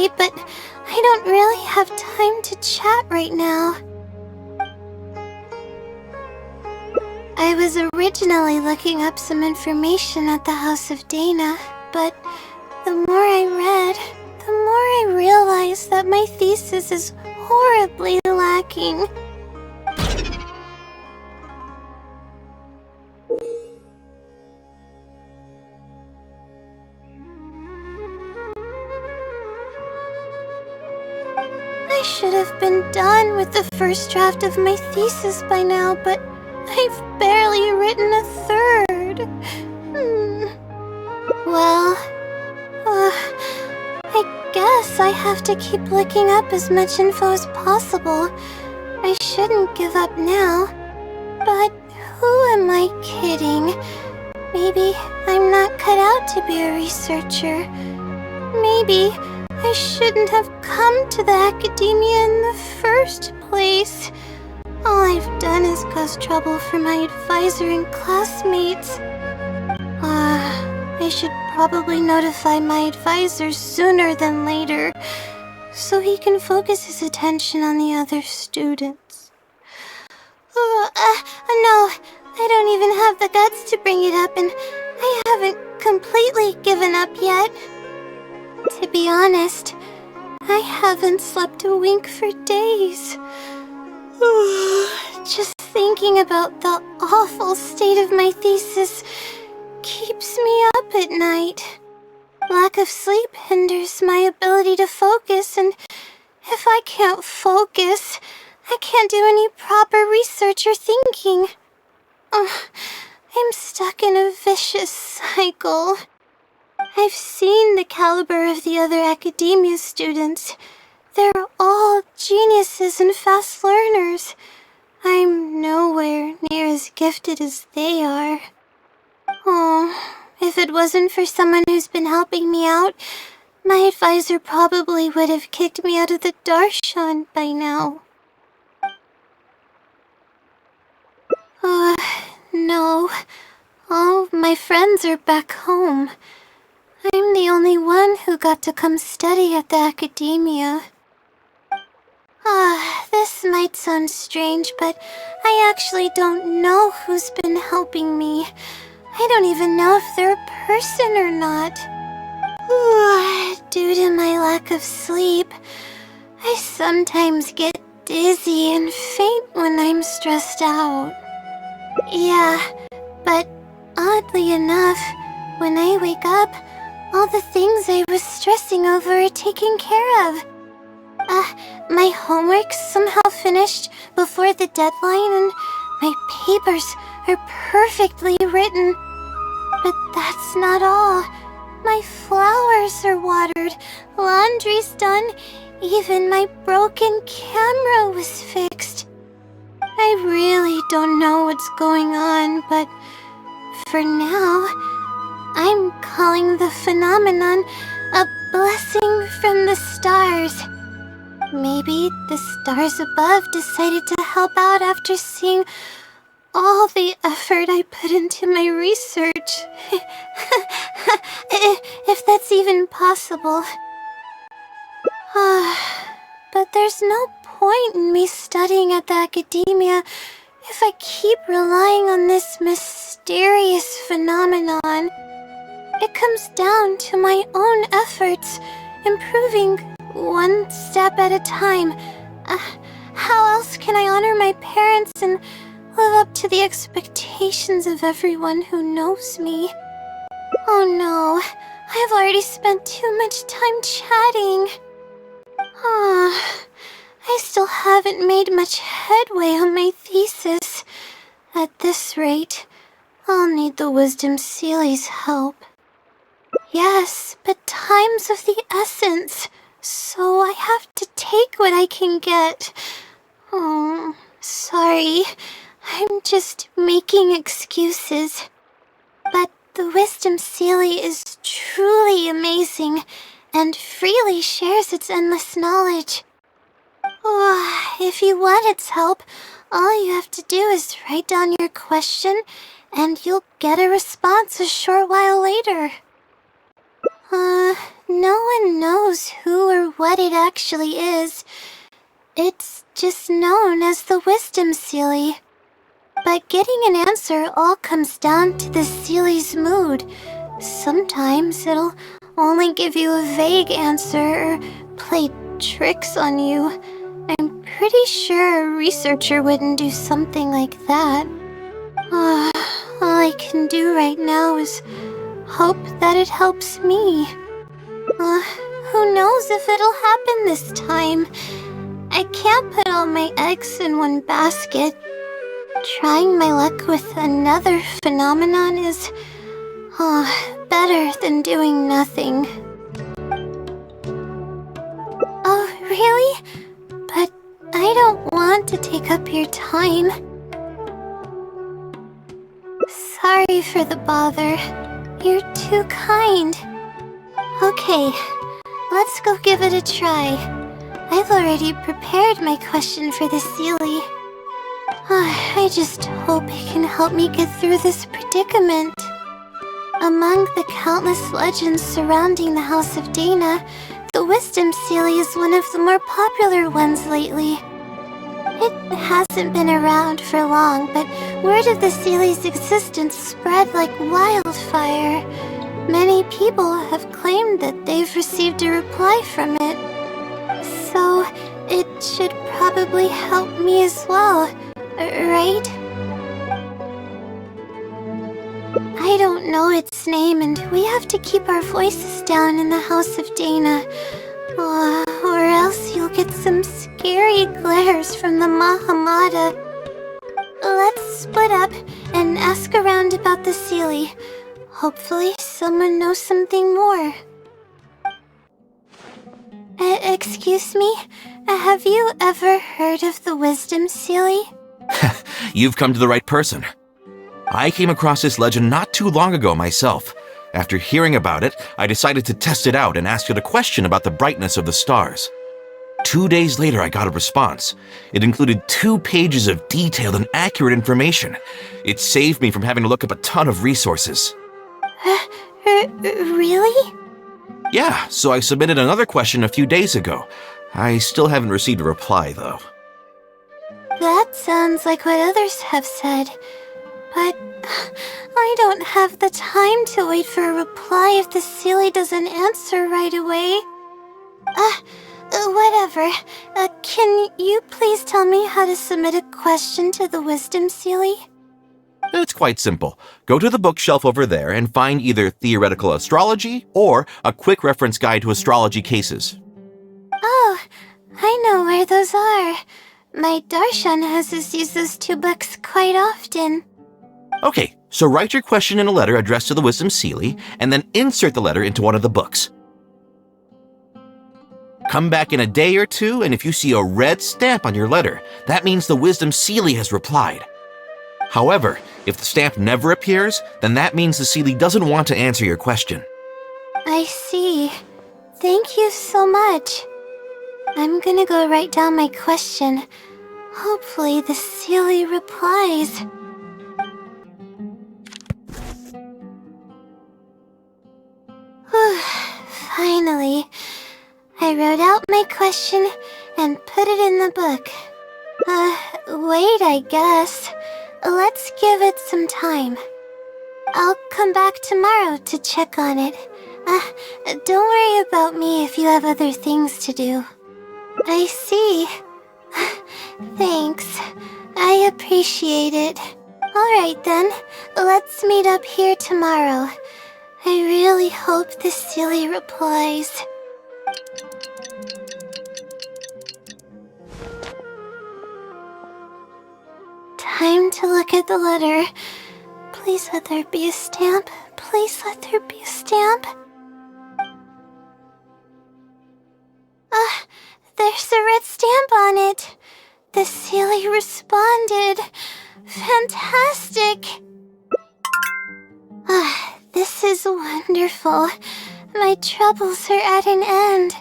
sorry, but I don't really have time to chat right now. I was originally looking up some information at the House of Dana, but the more I read, the more I realized that my thesis is horribly lacking. I should have been done with the first draft of my thesis by now, but I've barely written a third. Well, I guess I have to keep looking up as much info as possible. I shouldn't give up now. But who am I kidding? Maybe I'm not cut out to be a researcher. Maybe I shouldn't have come to the academia in the first place. All I've done is cause trouble for my advisor and classmates. I should probably notify my advisor sooner than later, so he can focus his attention on the other students. No, I don't even have the guts to bring it up, and I haven't completely given up yet. To be honest, I haven't slept a wink for days. Just thinking about the awful state of my thesis keeps me up at night. Lack of sleep hinders my ability to focus, and if I can't focus, I can't do any proper research or thinking. I'm stuck in a vicious cycle. I've seen the caliber of the other academia students. They're all geniuses and fast learners. I'm nowhere near as gifted as they are. If it wasn't for someone who's been helping me out, my advisor probably would have kicked me out of the darshan by now. No. All my friends are back home. I'm the only one who got to come study at the academia. This might sound strange, but I actually don't know who's been helping me. I don't even know if they're a person or not. Due to my lack of sleep, I sometimes get dizzy and faint when I'm stressed out. Yeah, but oddly enough, when I wake up, all the things I was stressing over are taken care of. My homework's somehow finished before the deadline, and my papers are perfectly written. But that's not all. My flowers are watered, laundry's done, even my broken camera was fixed. I really don't know what's going on, but for now, I'm calling the phenomenon a blessing from the stars. Maybe the stars above decided to help out after seeing all the effort I put into my research. If that's even possible. But there's no point in me studying at the academia if I keep relying on this mysterious phenomenon. It comes down to my own efforts, improving one step at a time. How else can I honor my parents and live up to the expectations of everyone who knows me? Oh no, I've already spent too much time chatting. I still haven't made much headway on my thesis. At this rate, I'll need the Wisdom Seeley's help. Yes, but time's of the essence, so I have to take what I can get. Sorry, I'm just making excuses. But the Wisdom Seeley is truly amazing and freely shares its endless knowledge. If you want its help, all you have to do is write down your question and you'll get a response a short while later. No one knows who or what it actually is. It's just known as the Wisdom Sealy. But getting an answer all comes down to the Sealy's mood. Sometimes it'll only give you a vague answer or play tricks on you. I'm pretty sure a researcher wouldn't do something like that. All I can do right now is hope that it helps me. Who knows if it'll happen this time? I can't put all my eggs in one basket. Trying my luck with another phenomenon is better than doing nothing. Oh, really? But I don't want to take up your time. Sorry for the bother. You're too kind. Okay, let's go give it a try. I've already prepared my question for the Sealy. I just hope it can help me get through this predicament. Among the countless legends surrounding the House of Dana, the Wisdom Sealy is one of the more popular ones lately. It hasn't been around for long, but word of the Sealy's existence spread like wildfire. Many people have claimed that they've received a reply from it. So, it should probably help me as well, right? I don't know its name, and we have to keep our voices down in the House of Dana. Or else you'll get some scary glares from the Mahamada. Let's split up and ask around about the Sealy. Hopefully someone knows something more. Excuse me? Have you ever heard of the Wisdom Sealy? You've come to the right person. I came across this legend not too long ago myself. After hearing about it, I decided to test it out and asked it a question about the brightness of the stars. 2 days later, I got a response. It included 2 pages of detailed and accurate information. It saved me from having to look up a ton of resources. Really? Yeah, so I submitted another question a few days ago. I still haven't received a reply, though. That sounds like what others have said. But I don't have the time to wait for a reply if the Sealy doesn't answer right away. Whatever. Can you please tell me how to submit a question to the Wisdom Sealy? It's quite simple. Go to the bookshelf over there and find either Theoretical Astrology or a quick reference guide to astrology cases. Oh, I know where those are. My Darshan has us use those 2 books quite often. Okay, so write your question in a letter addressed to the Wisdom Sealy, and then insert the letter into one of the books. Come back in a day or 2, and if you see a red stamp on your letter, that means the Wisdom Sealy has replied. However, if the stamp never appears, then that means the Sealy doesn't want to answer your question. I see. Thank you so much. I'm gonna go write down my question. Hopefully the Sealy replies. Whew, finally. I wrote out my question and put it in the book. Wait, I guess. Let's give it some time. I'll come back tomorrow to check on it. Don't worry about me if you have other things to do. I see. Thanks. I appreciate it. Alright then, let's meet up here tomorrow. I really hope the Sealy replies. Time to look at the letter. Please let there be a stamp. Please let there be a stamp. There's a red stamp on it. The Sealy responded. Fantastic. This is wonderful. My troubles are at an end.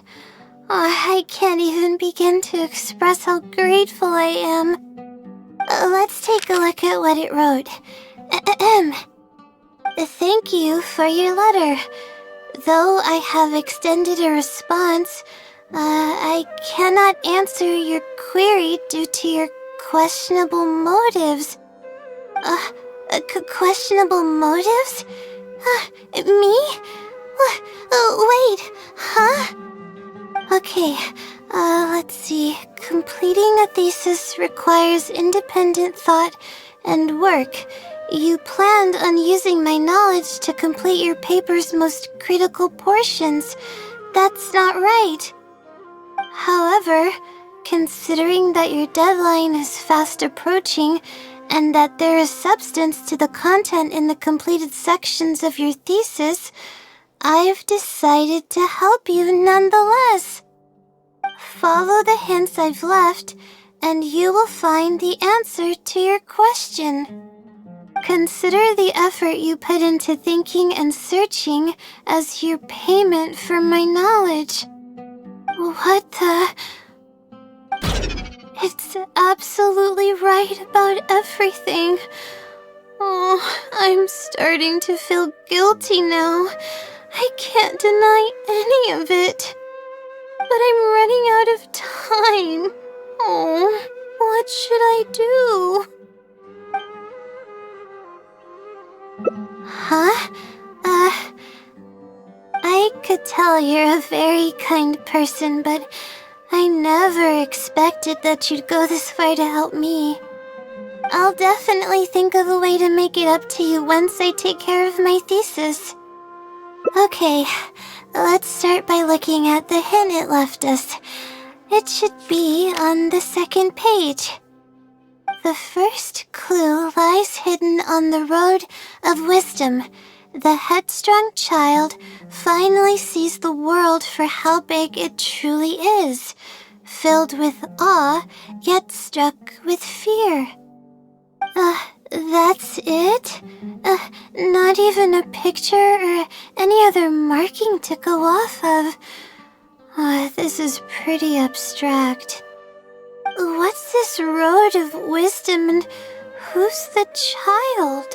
I can't even begin to express how grateful I am. Let's take a look at what it wrote. Thank you for your letter. Though I have extended a response, I cannot answer your query due to your questionable motives. Questionable motives? Me? Wait, huh? Okay, let's see. Completing a thesis requires independent thought and work. You planned on using my knowledge to complete your paper's most critical portions. That's not right. However, considering that your deadline is fast approaching and that there is substance to the content in the completed sections of your thesis, I've decided to help you nonetheless. Follow the hints I've left, and you will find the answer to your question. Consider the effort you put into thinking and searching as your payment for my knowledge. What the... It's absolutely right about everything. Oh, I'm starting to feel guilty now. I can't deny any of it. But I'm running out of time. Oh, what should I do? Huh? I could tell you're a very kind person, but I never expected that you'd go this far to help me. I'll definitely think of a way to make it up to you once I take care of my thesis. Okay, let's start by looking at the hint it left us. It should be on the second page. The first clue lies hidden on the road of wisdom. The headstrong child finally sees the world for how big it truly is, filled with awe, yet struck with fear. That's it? Not even a picture or any other marking to go off of. This is pretty abstract. What's this road of wisdom and who's the child?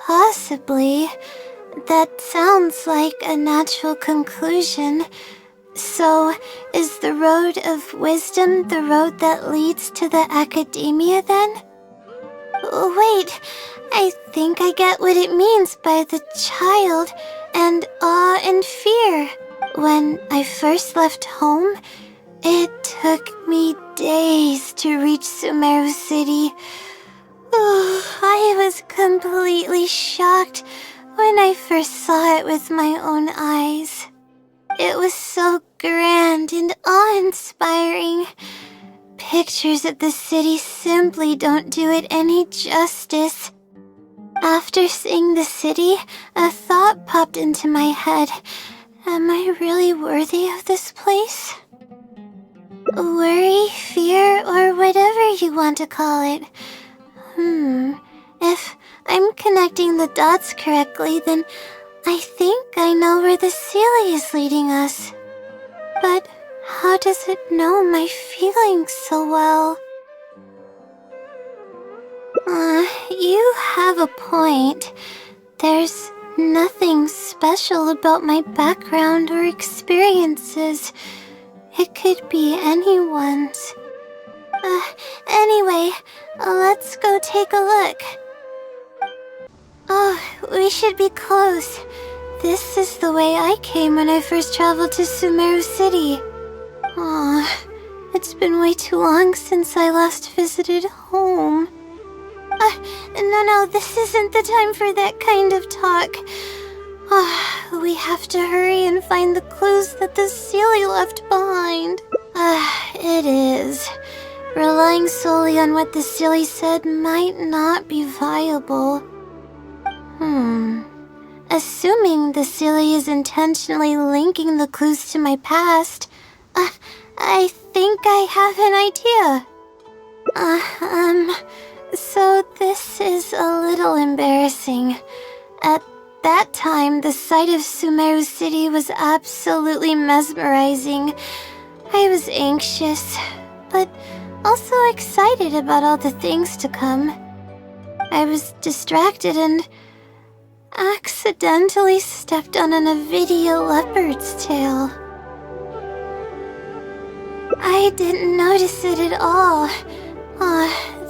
Possibly. That sounds like a natural conclusion. So, is the road of wisdom the road that leads to the academia then? Wait, I think I get what it means by the child and awe and fear. When I first left home, it took me days to reach Sumeru City. I was completely shocked when I first saw it with my own eyes. It was so grand and awe-inspiring. Pictures of the city simply don't do it any justice. After seeing the city, a thought popped into my head. Am I really worthy of this place? Worry, fear, or whatever you want to call it. If I'm connecting the dots correctly, then I think I know where the Sealy is leading us. But how does it know my feelings so well? You have a point. There's nothing special about my background or experiences. It could be anyone's. Anyway, let's go take a look. Oh, we should be close. This is the way I came when I first traveled to Sumeru City. It's been way too long since I last visited home. No, this isn't the time for that kind of talk. We have to hurry and find the clues that the Sealy left behind. It is. Relying solely on what the Sealy said might not be viable. Assuming the Sealy is intentionally linking the clues to my past, I think I have an idea. So this is a little embarrassing. At that time, the sight of Sumeru City was absolutely mesmerizing. I was anxious, but also excited about all the things to come. I was distracted and accidentally stepped on an Avidia leopard's tail. I didn't notice it at all.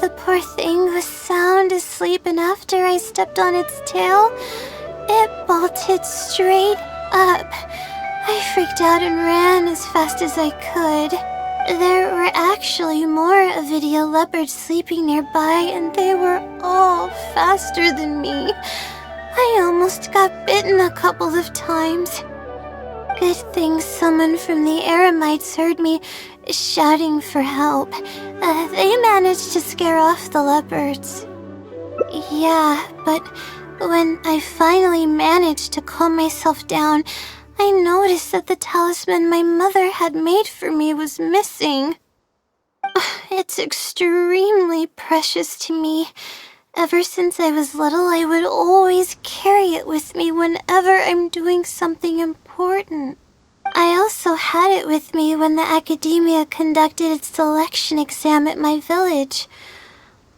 The poor thing was sound asleep, and after I stepped on its tail, it bolted straight up. I freaked out and ran as fast as I could. There were actually more Avidia leopards sleeping nearby, and they were all faster than me. I almost got bitten a couple of times. Good thing someone from the Eremites heard me shouting for help. They managed to scare off the leopards. Yeah, but when I finally managed to calm myself down, I noticed that the talisman my mother had made for me was missing. It's extremely precious to me. Ever since I was little, I would always carry it with me whenever I'm doing something important. I also had it with me when the academia conducted its selection exam at my village.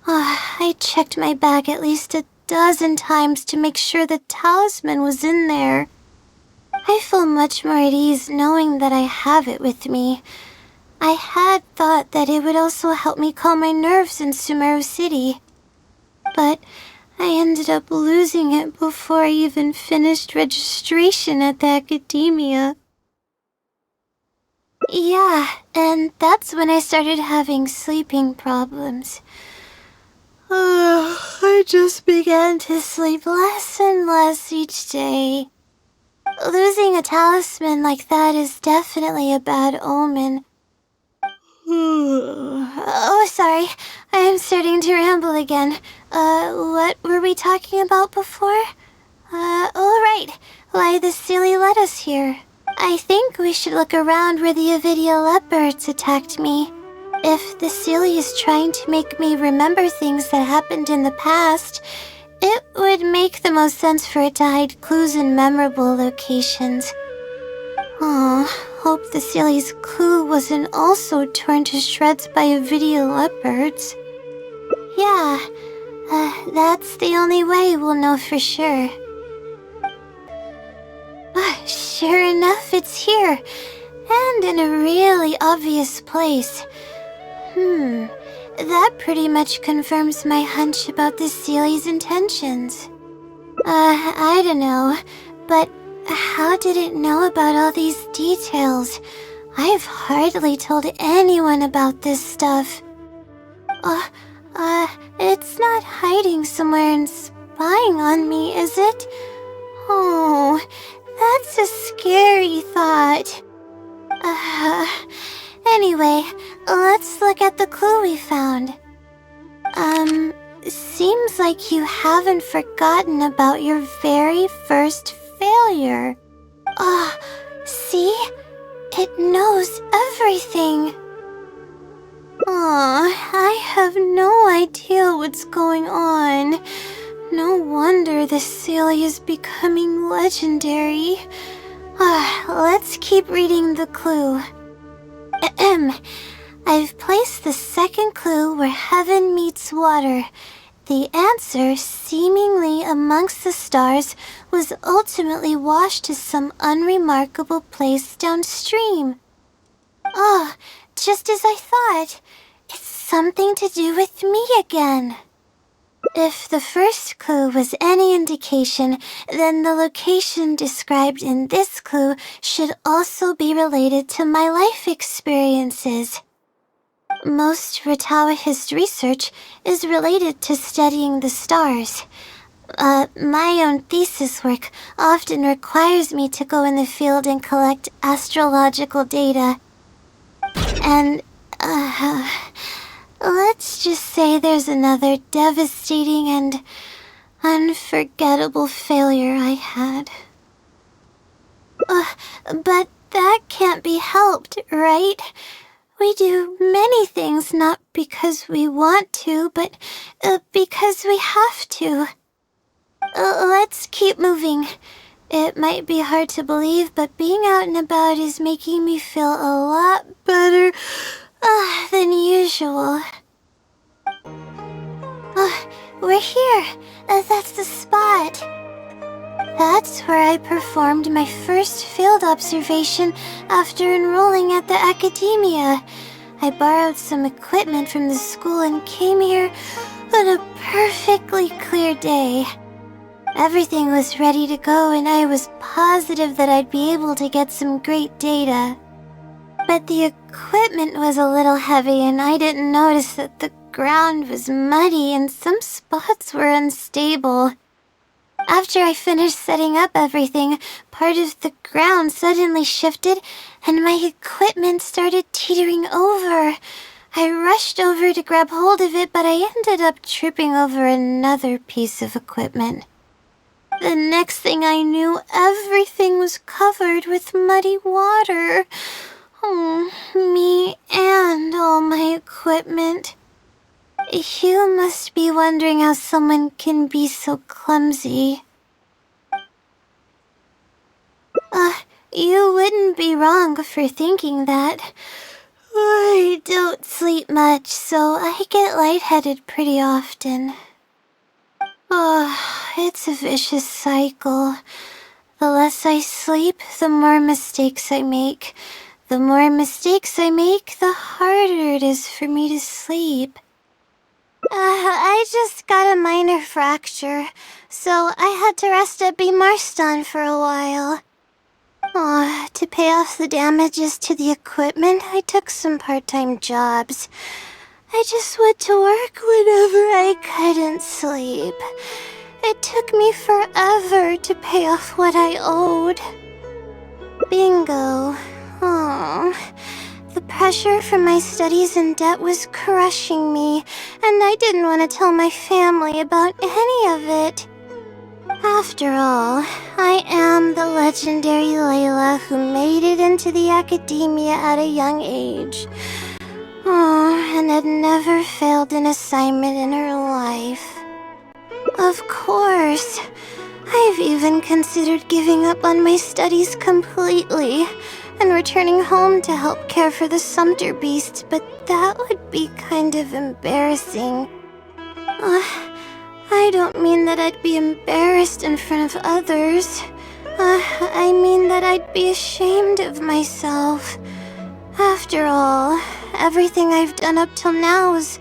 I checked my bag at least a dozen times to make sure the talisman was in there. I feel much more at ease knowing that I have it with me. I had thought that it would also help me calm my nerves in Sumeru City. But I ended up losing it before I even finished registration at the academia. Yeah, and that's when I started having sleeping problems. I just began to sleep less and less each day. Losing a talisman like that is definitely a bad omen. Oh, sorry. I'm starting to ramble again. What were we talking about before? Right. Why the silly led us here. I think we should look around where the Avidia leopards attacked me. If the silly is trying to make me remember things that happened in the past, it would make the most sense for it to hide clues in memorable locations. Hope the silly's clue wasn't also torn to shreds by Avidia leopards. Yeah, that's the only way we'll know for sure. Sure enough, it's here, and in a really obvious place. That pretty much confirms my hunch about the Sealy's intentions. I don't know, but how did it know about all these details? I've hardly told anyone about this stuff. It's not hiding somewhere and spying on me, is it? Oh, that's a scary thought. Anyway, let's look at the clue we found. Seems like you haven't forgotten about your very first failure. See? It knows everything. I have no idea what's going on. No wonder the Silly is becoming legendary. Let's keep reading the clue. I've placed the second clue where heaven meets water. The answer, seemingly amongst the stars, was ultimately washed to some unremarkable place downstream. Just as I thought. It's something to do with me again. If the first clue was any indication, then the location described in this clue should also be related to my life experiences. Most Ratawa's research is related to studying the stars. My own thesis work often requires me to go in the field and collect astrological data. And, let's just say there's another devastating and unforgettable failure I had. But that can't be helped, right? We do many things not because we want to, but because we have to. Let's keep moving. It might be hard to believe, but being out and about is making me feel a lot better than usual. We're here. That's the spot. That's where I performed my first field observation after enrolling at the academia. I borrowed some equipment from the school and came here on a perfectly clear day. Everything was ready to go and I was positive that I'd be able to get some great data. But the equipment was a little heavy and I didn't notice that the ground was muddy and some spots were unstable. After I finished setting up everything, part of the ground suddenly shifted and my equipment started teetering over. I rushed over to grab hold of it, but I ended up tripping over another piece of equipment. The next thing I knew, everything was covered with muddy water. Oh, me and all my equipment. You must be wondering how someone can be so clumsy. You wouldn't be wrong for thinking that. I don't sleep much, so I get lightheaded pretty often. It's a vicious cycle. The less I sleep, the more mistakes I make. The more mistakes I make, the harder it is for me to sleep. I just got a minor fracture, so I had to rest at B. Marston for a while. To pay off the damages to the equipment, I took some part-time jobs. I just went to work whenever I couldn't sleep. It took me forever to pay off what I owed. Bingo. The pressure from my studies and debt was crushing me, and I didn't want to tell my family about any of it. After all, I am the legendary Layla who made it into the academia at a young age. And had never failed an assignment in her life. Of course, I've even considered giving up on my studies completely and returning home to help care for the Sumter beast, but that would be kind of embarrassing. I don't mean that I'd be embarrassed in front of others. I mean that I'd be ashamed of myself. After all, everything I've done up till now is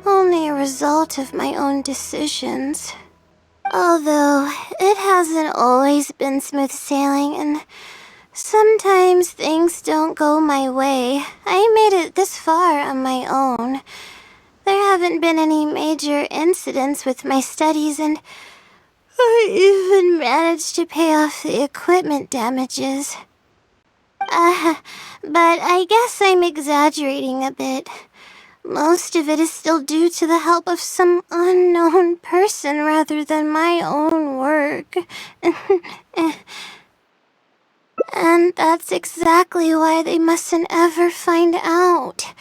only a result of my own decisions. Although, it hasn't always been smooth sailing, and sometimes things don't go my way. I made it this far on my own. There haven't been any major incidents with my studies, and I even managed to pay off the equipment damages. But I guess I'm exaggerating a bit. Most of it is still due to the help of some unknown person rather than my own work. And that's exactly why they mustn't ever find out.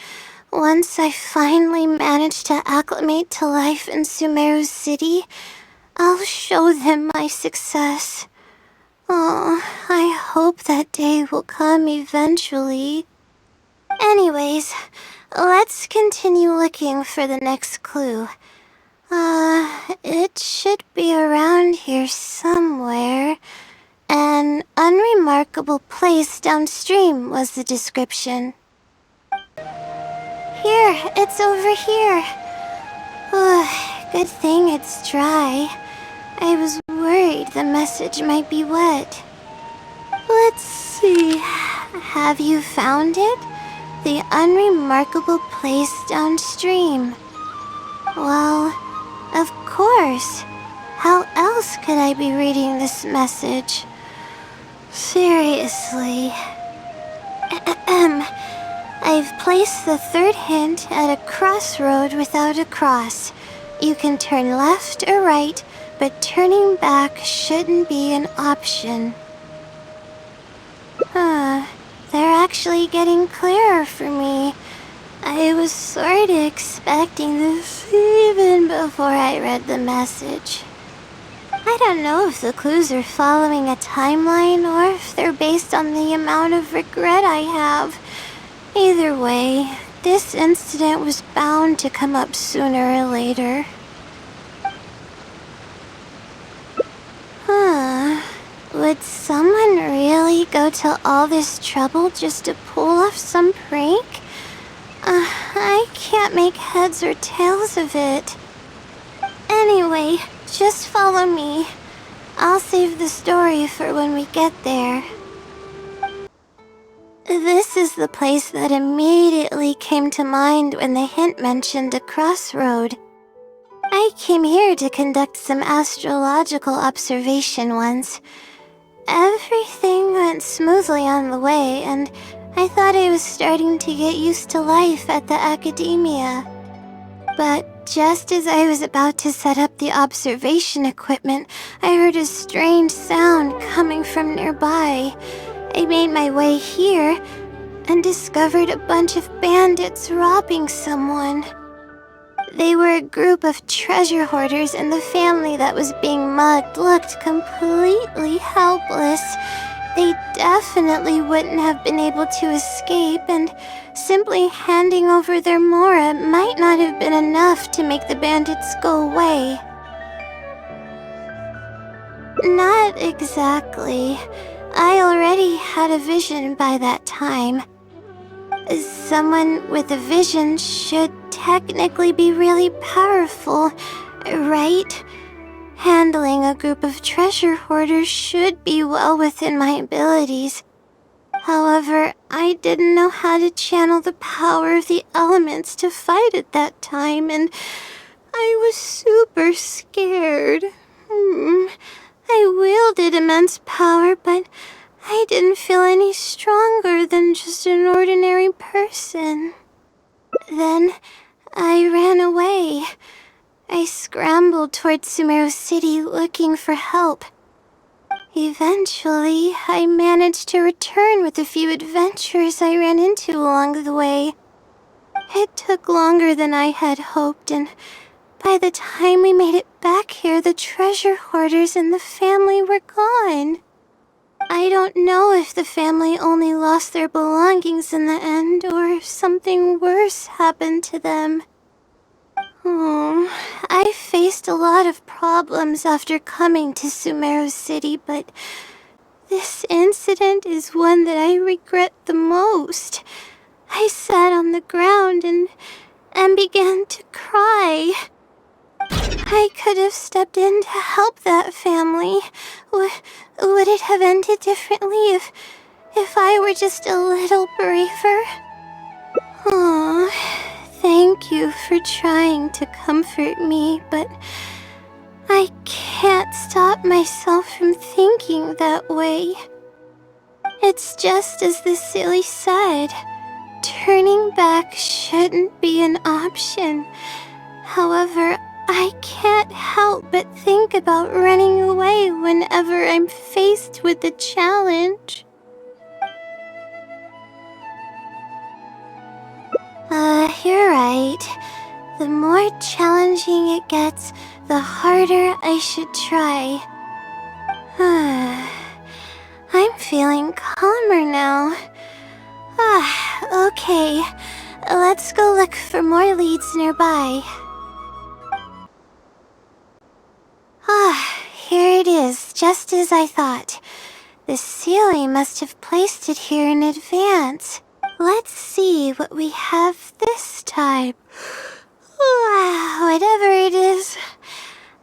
Once I finally manage to acclimate to life in Sumeru City, I'll show them my success. I hope that day will come eventually. Anyways, let's continue looking for the next clue. It should be around here somewhere. An unremarkable place downstream was the description. Here, it's over here. Good thing it's dry. I was worried the message might be wet. Let's see. Have you found it? The unremarkable place downstream. Well, of course. How else could I be reading this message? Seriously. I've placed the third hint at a crossroad without a cross. You can turn left or right, but turning back shouldn't be an option. They're actually getting clearer for me. I was sort of expecting this even before I read the message. I don't know if the clues are following a timeline or if they're based on the amount of regret I have. Either way, this incident was bound to come up sooner or later. Would someone really go to all this trouble just to pull off some prank? I can't make heads or tails of it. Anyway, just follow me. I'll save the story for when we get there. This is the place that immediately came to mind when the hint mentioned a crossroad. I came here to conduct some astrological observation once. Everything went smoothly on the way, and I thought I was starting to get used to life at the academia. But just as I was about to set up the observation equipment, I heard a strange sound coming from nearby. I made my way here and discovered a bunch of bandits robbing someone. They were a group of treasure hoarders, and the family that was being mugged looked completely helpless. They definitely wouldn't have been able to escape, and simply handing over their Mora might not have been enough to make the bandits go away. Not exactly. I already had a vision by that time. Someone with a vision should technically be really powerful, right? Handling a group of treasure hoarders should be well within my abilities. However, I didn't know how to channel the power of the elements to fight at that time, and I was super scared. I wielded immense power, but I didn't feel any stronger than just an ordinary person. Then I ran away. I scrambled towards Sumeru City looking for help. Eventually, I managed to return with a few adventures I ran into along the way. It took longer than I had hoped, and by the time we made it back here, the treasure hoarders and the family were gone. I don't know if the family only lost their belongings in the end, or if something worse happened to them. I faced a lot of problems after coming to Sumeru City, but this incident is one that I regret the most. I sat on the ground and began to cry. I could have stepped in to help that family. Would it have ended differently if I were just a little braver? Thank you for trying to comfort me, but I can't stop myself from thinking that way. It's just as the silly said, turning back shouldn't be an option. However, I can't help but think about running away whenever I'm faced with a challenge. You're right. The more challenging it gets, the harder I should try. I'm feeling calmer now. Okay. Let's go look for more leads nearby. Here it is, just as I thought. The Sealy must have placed it here in advance. Let's see what we have this time. Whatever it is,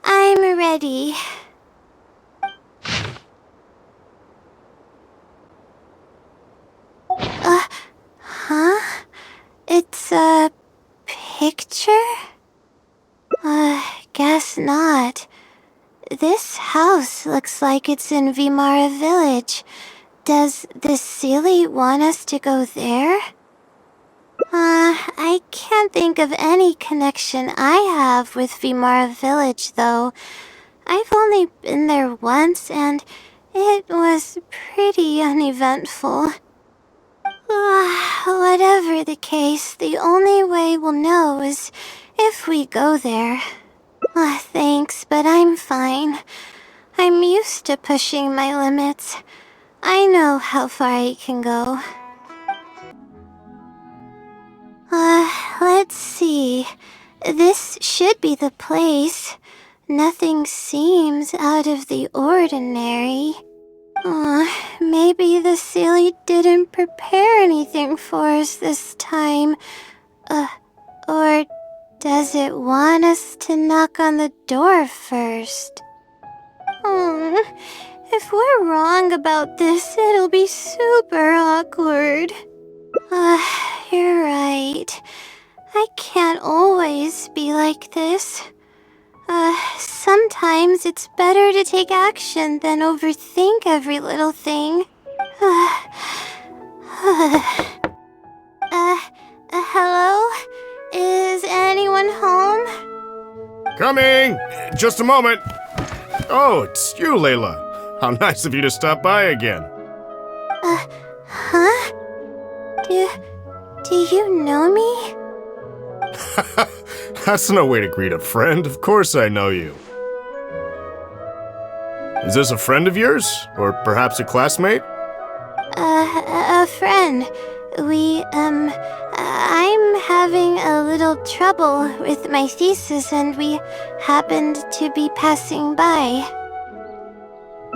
I'm ready. It's a picture? Guess not. This house looks like it's in Vimara Village. Does the Sealy want us to go there? I can't think of any connection I have with Vimara Village, though. I've only been there once, and it was pretty uneventful. Whatever the case, the only way we'll know is if we go there. Thanks, but I'm fine. I'm used to pushing my limits. I know how far I can go. Let's see. This should be the place. Nothing seems out of the ordinary. Maybe the Silly didn't prepare anything for us this time. Or does it want us to knock on the door first? If we're wrong about this, it'll be super awkward. You're right. I can't always be like this. Sometimes it's better to take action than overthink every little thing. Hello? Is anyone home? Coming! Just a moment. Oh, it's you, Layla. How nice of you to stop by again. Huh? Do you know me? That's no way to greet a friend. Of course I know you. Is this a friend of yours? Or perhaps a classmate? A friend. I'm having a little trouble with my thesis and we happened to be passing by.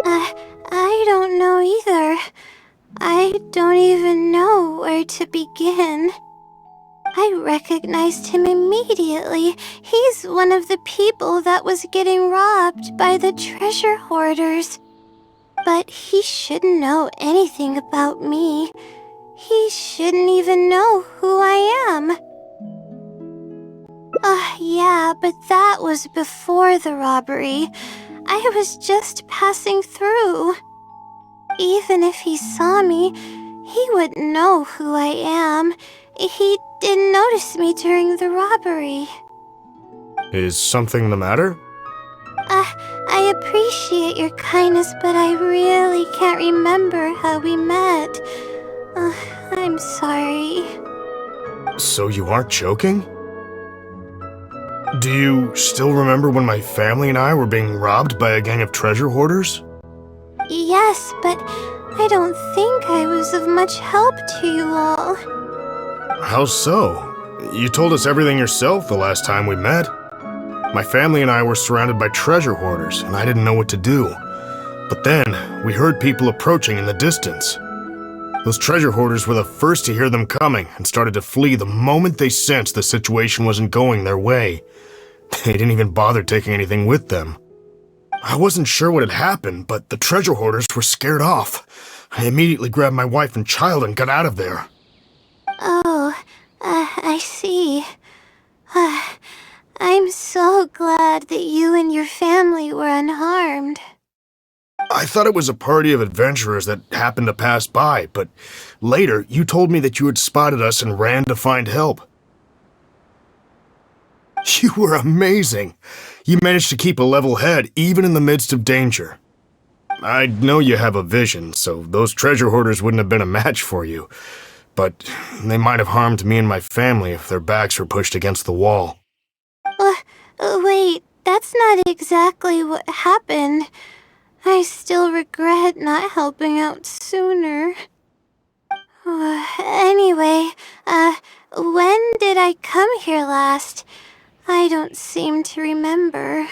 I don't know either. I don't even know where to begin. I recognized him immediately. He's one of the people that was getting robbed by the treasure hoarders. But he shouldn't know anything about me. He shouldn't even know who I am. Yeah, but that was before the robbery. I was just passing through. Even if he saw me, he wouldn't know who I am. He didn't notice me during the robbery. Is something the matter? I appreciate your kindness, but I really can't remember how we met. I'm sorry. So you aren't joking? Do you still remember when my family and I were being robbed by a gang of treasure hoarders? Yes, but I don't think I was of much help to you all. How so? You told us everything yourself the last time we met. My family and I were surrounded by treasure hoarders, and I didn't know what to do. But then, we heard people approaching in the distance. Those treasure hoarders were the first to hear them coming and started to flee the moment they sensed the situation wasn't going their way. They didn't even bother taking anything with them. I wasn't sure what had happened, but the treasure hoarders were scared off. I immediately grabbed my wife and child and got out of there. Oh, I see. I'm so glad that you and your family were unharmed. I thought it was a party of adventurers that happened to pass by, but later you told me that you had spotted us and ran to find help. You were amazing. You managed to keep a level head even in the midst of danger. I know you have a vision, so those treasure hoarders wouldn't have been a match for you. But they might have harmed me and my family if their backs were pushed against the wall. Wait, that's not exactly what happened. I still regret not helping out sooner. Anyway, when did I come here last? I don't seem to remember.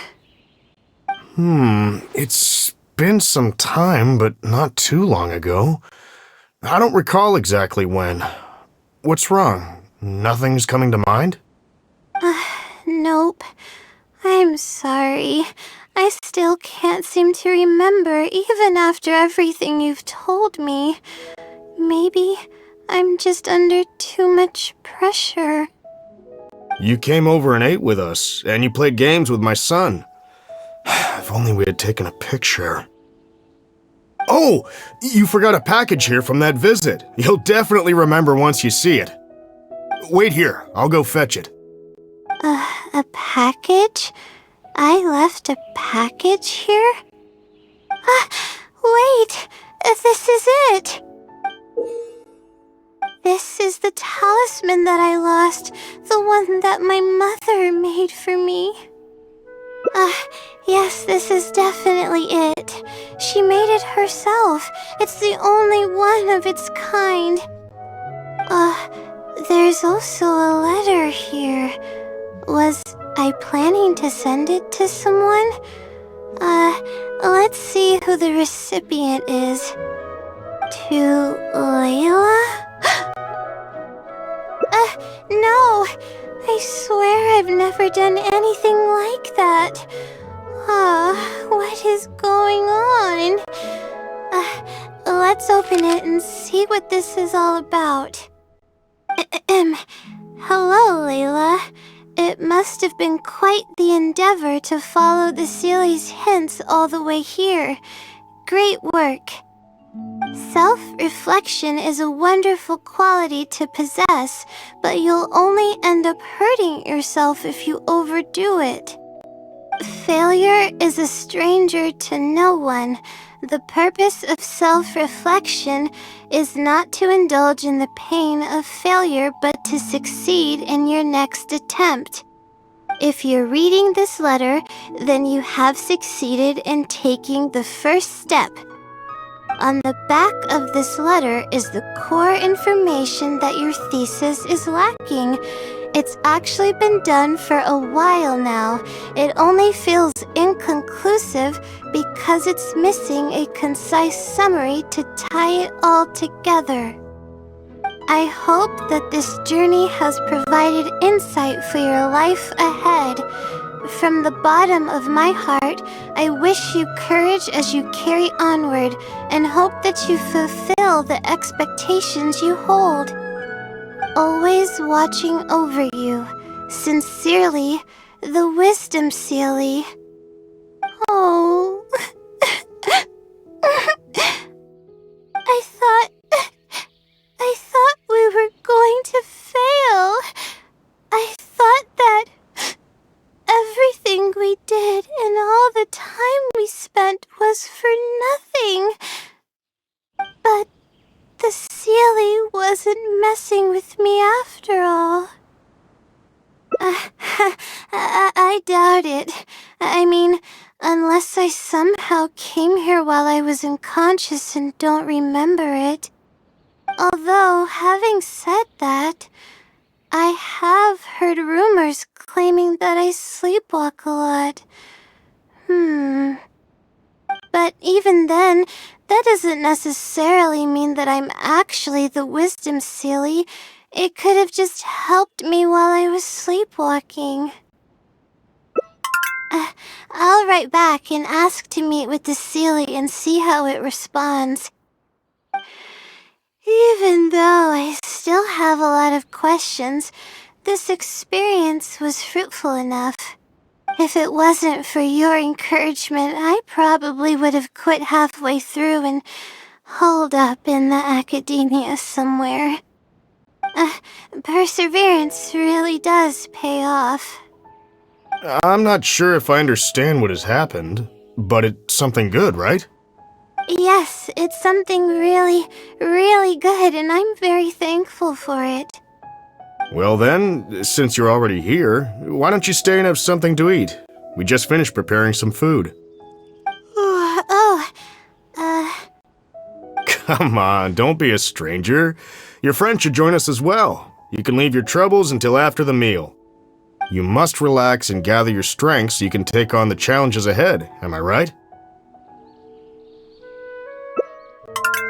It's been some time, but not too long ago. I don't recall exactly when. What's wrong? Nothing's coming to mind? Nope. I'm sorry. I still can't seem to remember even after everything you've told me. Maybe I'm just under too much pressure. You came over and ate with us, and you played games with my son. If only we had taken a picture. Oh, you forgot a package here from that visit. You'll definitely remember once you see it. Wait here, I'll go fetch it. A package? I left a package here? Wait! This is it! This is the talisman that I lost, the one that my mother made for me. Yes, this is definitely it. She made it herself. It's the only one of its kind. There's also a letter here. Was I planning to send it to someone? Let's see who the recipient is. To LAYLA? No! I swear I've never done anything like that. What is going on? Let's open it and see what this is all about. Hello, LAYLA. It must have been quite the endeavor to follow the Sealy's hints all the way here. Great work. Self-reflection is a wonderful quality to possess, but you'll only end up hurting yourself if you overdo it. Failure is a stranger to no one. The purpose of self-reflection is not to indulge in the pain of failure, but to succeed in your next attempt. If you're reading this letter, then you have succeeded in taking the first step. On the back of this letter is the core information that your thesis is lacking. It's actually been done for a while now. It only feels inconclusive because it's missing a concise summary to tie it all together. I hope that this journey has provided insight for your life ahead. From the bottom of my heart, I wish you courage as you carry onward and hope that you fulfill the expectations you hold. Always watching over you. Sincerely, the Wisdom Sealy. Oh. I thought we were going to fail. I thought that everything we did and all the time we spent was for nothing. But the Sealy wasn't messing with me after all. I doubt it. I mean, unless I somehow came here while I was unconscious and don't remember it. Although, having said that, I have heard rumors claiming that I sleepwalk a lot. But even then, that doesn't necessarily mean that I'm actually the Wisdom Sealy. It could have just helped me while I was sleepwalking. I'll write back and ask to meet with the Sealy and see how it responds. Even though I still have a lot of questions, this experience was fruitful enough. If it wasn't for your encouragement, I probably would have quit halfway through and holed up in the academia somewhere. Perseverance really does pay off. I'm not sure if I understand what has happened, but it's something good, right? Yes, it's something really, really good, and I'm very thankful for it. Well then, since you're already here, why don't you stay and have something to eat? We just finished preparing some food. Come on, don't be a stranger. Your friend should join us as well. You can leave your troubles until after the meal. You must relax and gather your strength so you can take on the challenges ahead, am I right?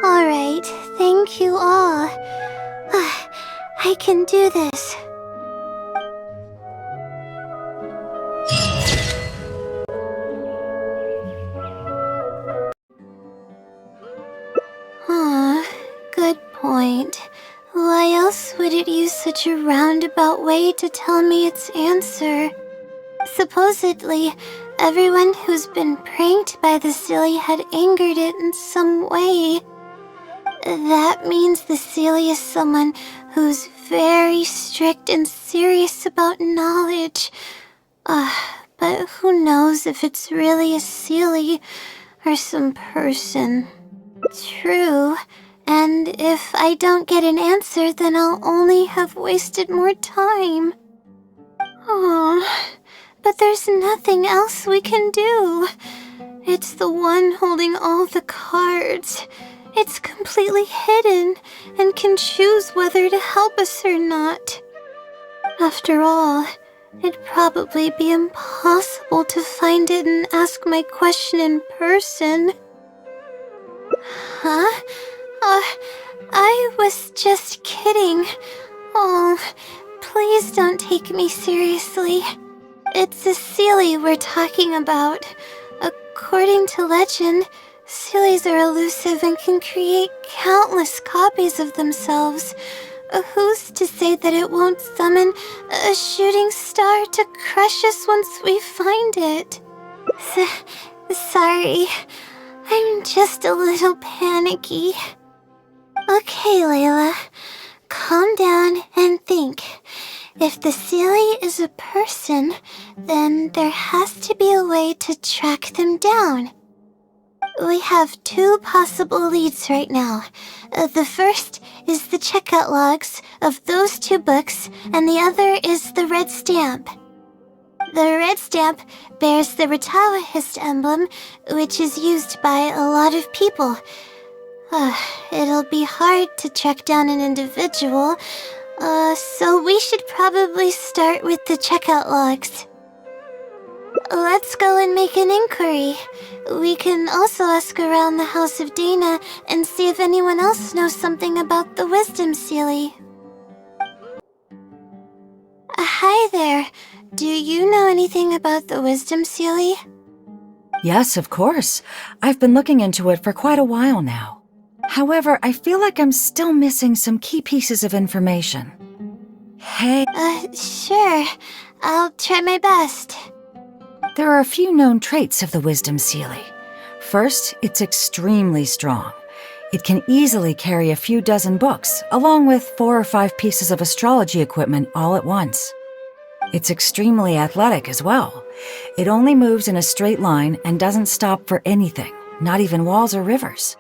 Alright, thank you all. I can do this. Good point. Why else would it use such a roundabout way to tell me its answer? Supposedly, everyone who's been pranked by the Sealy had angered it in some way. That means the Sealy is someone who's very strict and serious about knowledge. But who knows if it's really a Sealy or some person. True, and if I don't get an answer, then I'll only have wasted more time. But there's nothing else we can do. It's the one holding all the cards. It's completely hidden and can choose whether to help us or not. After all, It'd probably be impossible to find it and ask my question in person. Huh? I was just kidding. Oh, please don't take me seriously. It's a Seelie we're talking about. According to legend, Seelies are elusive and can create countless copies of themselves. Who's to say that it won't summon a shooting star to crush us once we find it? Sorry, I'm just a little panicky. Okay, Layla, calm down and think. If the Seelie is a person, then there has to be a way to track them down. We have two possible leads right now. The first is the checkout logs of those two books, and the other is the red stamp. The red stamp bears the Retawahist emblem, which is used by a lot of people. It'll be hard to track down an individual, so we should probably start with the checkout logs. Let's go and make an inquiry. We can also ask around the House of Dana and see if anyone else knows something about the Wisdom Seelie. Hi there. Do you know anything about the Wisdom Seelie? Yes, of course. I've been looking into it for quite a while now. However, I feel like I'm still missing some key pieces of information. Hey... Sure. I'll try my best. There are a few known traits of the Wisdom Seelie. First, it's extremely strong. It can easily carry a few dozen books, along with 4 or 5 pieces of astrology equipment all at once. It's extremely athletic as well. It only moves in a straight line and doesn't stop for anything, not even walls or rivers.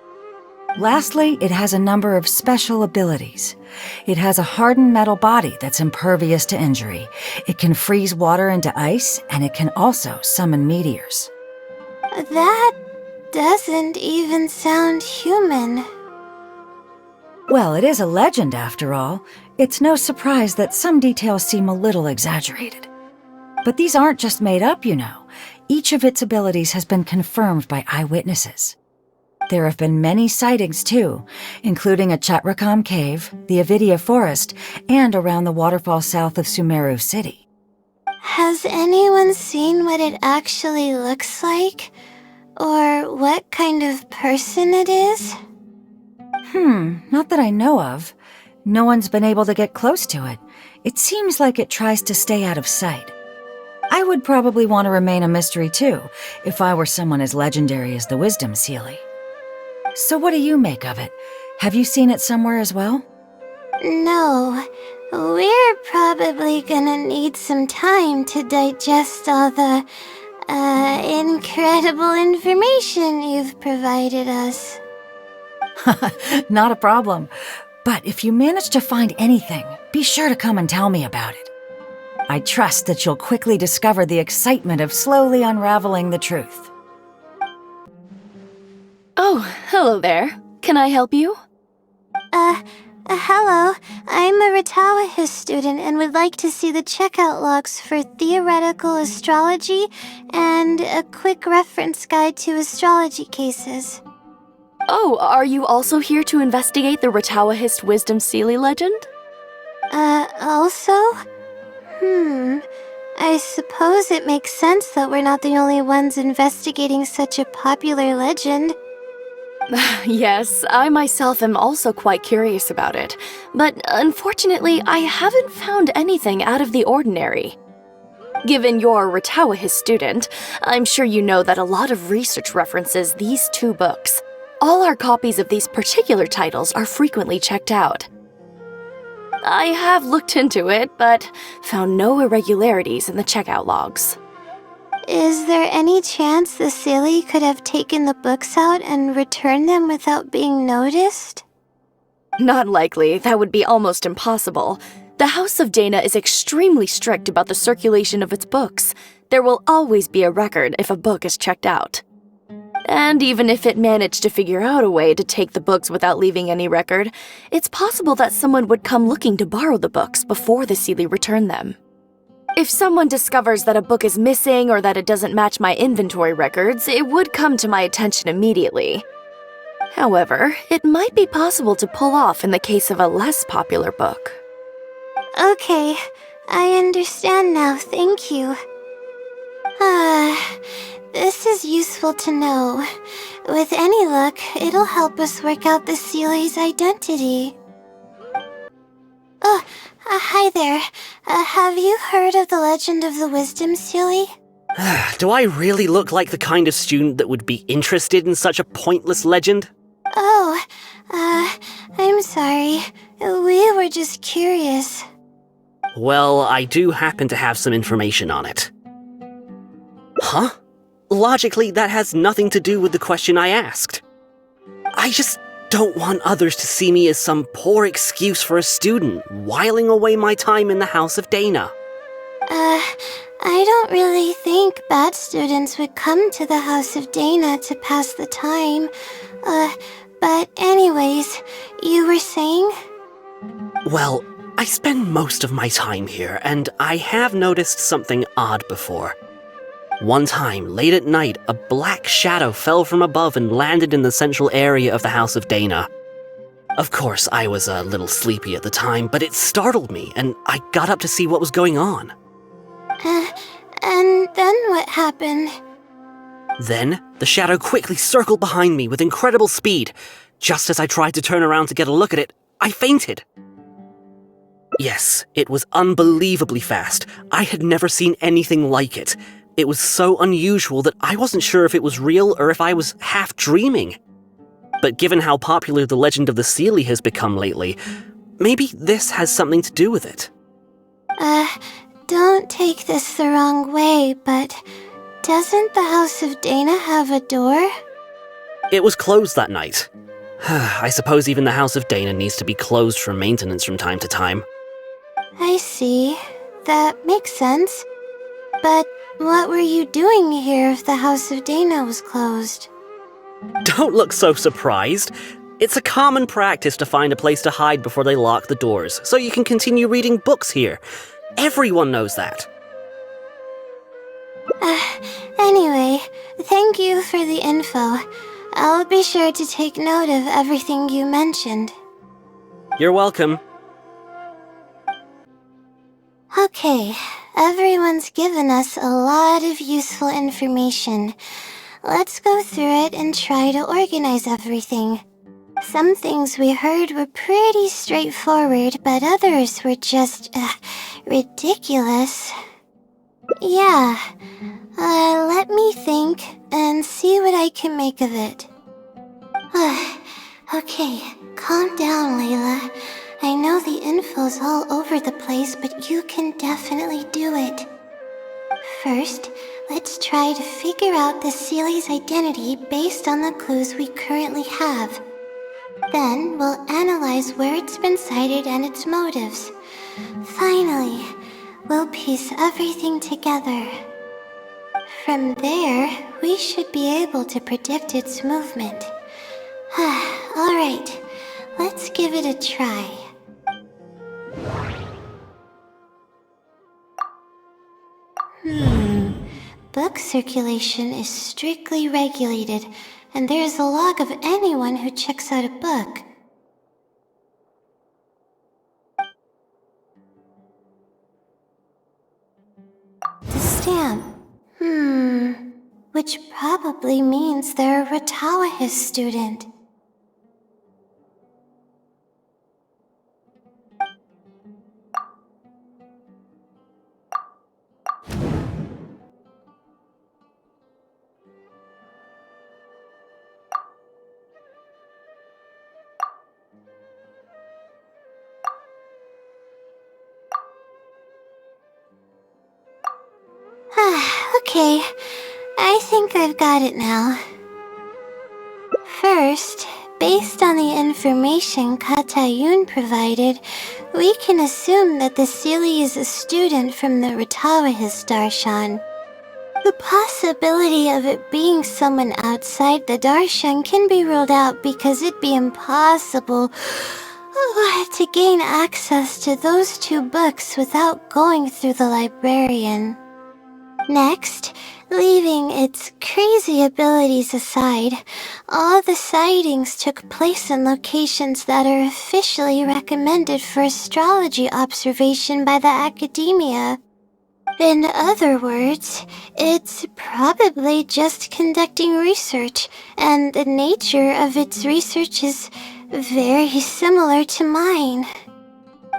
Lastly, it has a number of special abilities. It has a hardened metal body that's impervious to injury. It can freeze water into ice, and it can also summon meteors. That doesn't even sound human. Well, it is a legend after all. It's no surprise that some details seem a little exaggerated. But these aren't just made up, you know. Each of its abilities has been confirmed by eyewitnesses. There have been many sightings, too, including at Chatrakam Cave, the Avidia Forest, and around the waterfall south of Sumeru City. Has anyone seen what it actually looks like? Or what kind of person it is? Not that I know of. No one's been able to get close to it. It seems like it tries to stay out of sight. I would probably want to remain a mystery, too, if I were someone as legendary as the Wisdom Seelie. So what do you make of it? Have you seen it somewhere as well? No. We're probably gonna need some time to digest all the, incredible information you've provided us. Not a problem. But if you manage to find anything, be sure to come and tell me about it. I trust that you'll quickly discover the excitement of slowly unraveling the truth. Oh, hello there. Can I help you? Hello. I'm a Retawahist student and would like to see the checkout logs for theoretical astrology and a quick reference guide to astrology cases. Oh, are you also here to investigate the Retawahist Wisdom Seelie legend? Also? I suppose it makes sense that we're not the only ones investigating such a popular legend. Yes, I myself am also quite curious about it, but unfortunately I haven't found anything out of the ordinary. Given you're a Retawahist student, I'm sure you know that a lot of research references these 2 books. All our copies of these particular titles are frequently checked out. I have looked into it, but found no irregularities in the checkout logs. Is there any chance the Seelie could have taken the books out and returned them without being noticed? Not likely. That would be almost impossible. The House of Dana is extremely strict about the circulation of its books. There will always be a record if a book is checked out. And even if it managed to figure out a way to take the books without leaving any record, it's possible that someone would come looking to borrow the books before the Seelie returned them. If someone discovers that a book is missing or that it doesn't match my inventory records, it would come to my attention immediately. However, it might be possible to pull off in the case of a less popular book. Okay, I understand now, thank you. This is useful to know. With any luck, it'll help us work out the Seely's identity. Oh, hi there. Have you heard of the legend of the Wisdom Seely? Do I really look like the kind of student that would be interested in such a pointless legend? Oh, I'm sorry. We were just curious. Well, I do happen to have some information on it. Huh? Logically, that has nothing to do with the question I asked. I just don't want others to see me as some poor excuse for a student whiling away my time in the House of Dana. I don't really think bad students would come to the House of Dana to pass the time. But anyways, you were saying? Well, I spend most of my time here, and I have noticed something odd before. One time, late at night, a black shadow fell from above and landed in the central area of the House of Dana. Of course, I was a little sleepy at the time, but it startled me, and I got up to see what was going on. And then what happened? Then, the shadow quickly circled behind me with incredible speed. Just as I tried to turn around to get a look at it, I fainted. Yes, it was unbelievably fast. I had never seen anything like it. It was so unusual that I wasn't sure if it was real or if I was half dreaming. But given how popular the legend of the Seely has become lately, maybe this has something to do with it. Don't take this the wrong way, but doesn't the House of Dana have a door? It was closed that night. I suppose even the House of Dana needs to be closed for maintenance from time to time. I see. That makes sense. But what were you doing here if the House of Dana was closed? Don't look so surprised. It's a common practice to find a place to hide before they lock the doors, so you can continue reading books here. Everyone knows that. Anyway, thank you for the info. I'll be sure to take note of everything you mentioned. You're welcome. Okay, everyone's given us a lot of useful information. Let's go through it and try to organize everything. Some things we heard were pretty straightforward, but others were just, ridiculous. Yeah, let me think and see what I can make of it. Okay, calm down, Layla. I know the info's all over the place, but you can definitely do it. First, let's try to figure out the Seely's identity based on the clues we currently have. Then, we'll analyze where it's been sighted and its motives. Finally, we'll piece everything together. From there, we should be able to predict its movement. Alright, let's give it a try. Book circulation is strictly regulated, and there is a log of anyone who checks out a book. The stamp. Which probably means they're a Ratawa student. Okay, I think I've got it now. First, based on the information Katayun provided, we can assume that the Seely is a student from the Ratawahis Darshan. The possibility of it being someone outside the Darshan can be ruled out because it'd be impossible. to gain access to those 2 books without going through the librarian. Next, leaving its crazy abilities aside, all the sightings took place in locations that are officially recommended for astrology observation by the academia. In other words, it's probably just conducting research, and the nature of its research is very similar to mine.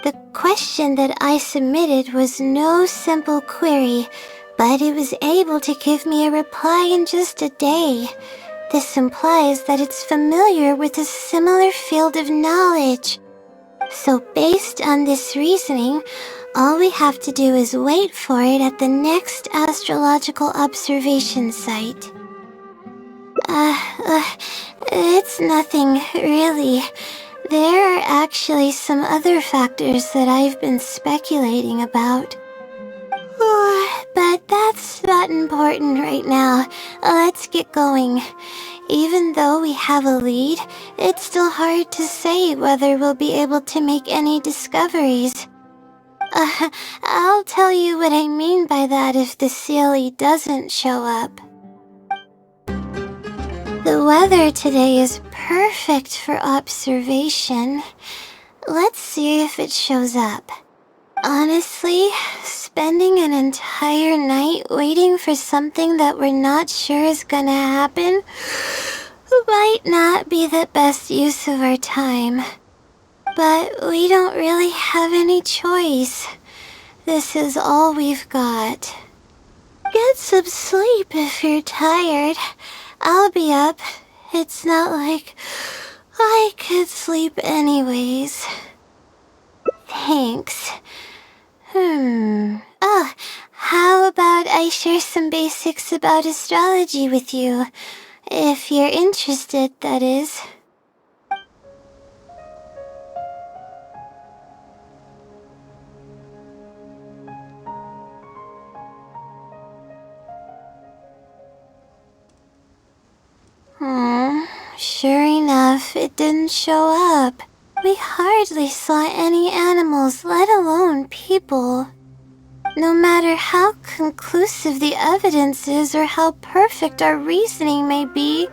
The question that I submitted was no simple query, but it was able to give me a reply in just a day. This implies that it's familiar with a similar field of knowledge. So based on this reasoning, all we have to do is wait for it at the next astrological observation site. It's nothing, really. There are actually some other factors that I've been speculating about. But that's not important right now. Let's get going. Even though we have a lead, it's still hard to say whether we'll be able to make any discoveries. I'll tell you what I mean by that if the Sealy doesn't show up. The weather today is perfect for observation. Let's see if it shows up. Honestly, spending an entire night waiting for something that we're not sure is gonna happen might not be the best use of our time. But we don't really have any choice. This is all we've got. Get some sleep if you're tired. I'll be up. It's not like I could sleep anyways. Thanks. Oh, how about I share some basics about astrology with you? If you're interested, that is. Sure enough, it didn't show up. We hardly saw any animals, let alone people. No matter how conclusive the evidence is or how perfect our reasoning may be,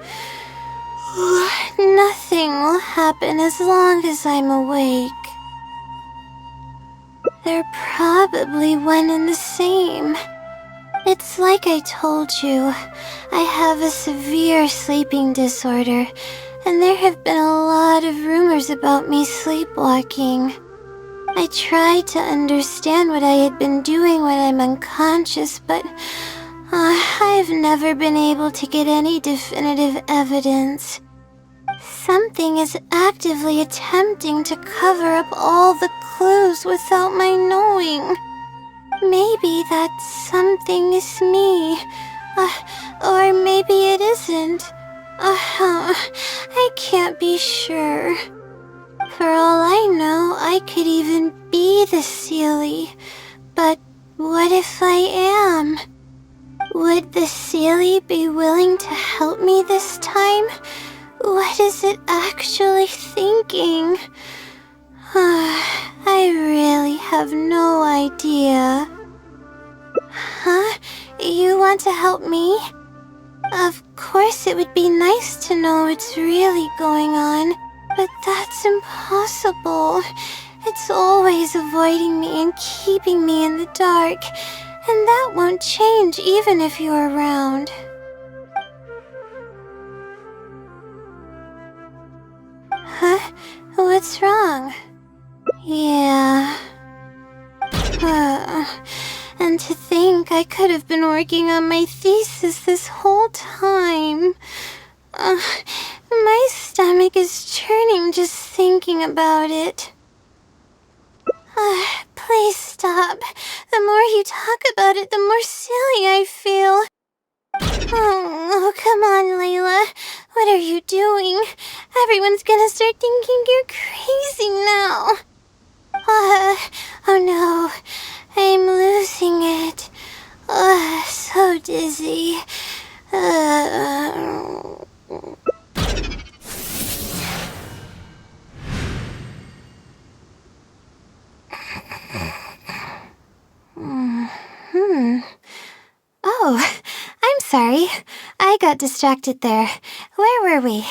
nothing will happen as long as I'm awake. They're probably one and the same. It's like I told you, I have a severe sleeping disorder, and there have been a lot of rumors about me sleepwalking. I tried to understand what I had been doing when I'm unconscious, but I've never been able to get any definitive evidence. Something is actively attempting to cover up all the clues without my knowing. Maybe that something is me, or maybe it isn't. I can't be sure. For all I know, I could even be the Sealy. But what if I am? Would the Sealy be willing to help me this time? What is it actually thinking? I really have no idea. Huh? You want to help me? Of course it would be nice to know what's really going on, but that's impossible. It's always avoiding me and keeping me in the dark, and that won't change even if you're around. Huh? What's wrong? Yeah. And to think I could have been working on my thesis this whole time. My stomach is churning just thinking about it. Please stop. The more you talk about it, the more silly I feel. Oh, come on, Layla. What are you doing? Everyone's gonna start thinking you're crazy now. Oh no. I'm losing it. So dizzy. got distracted there. Where were we?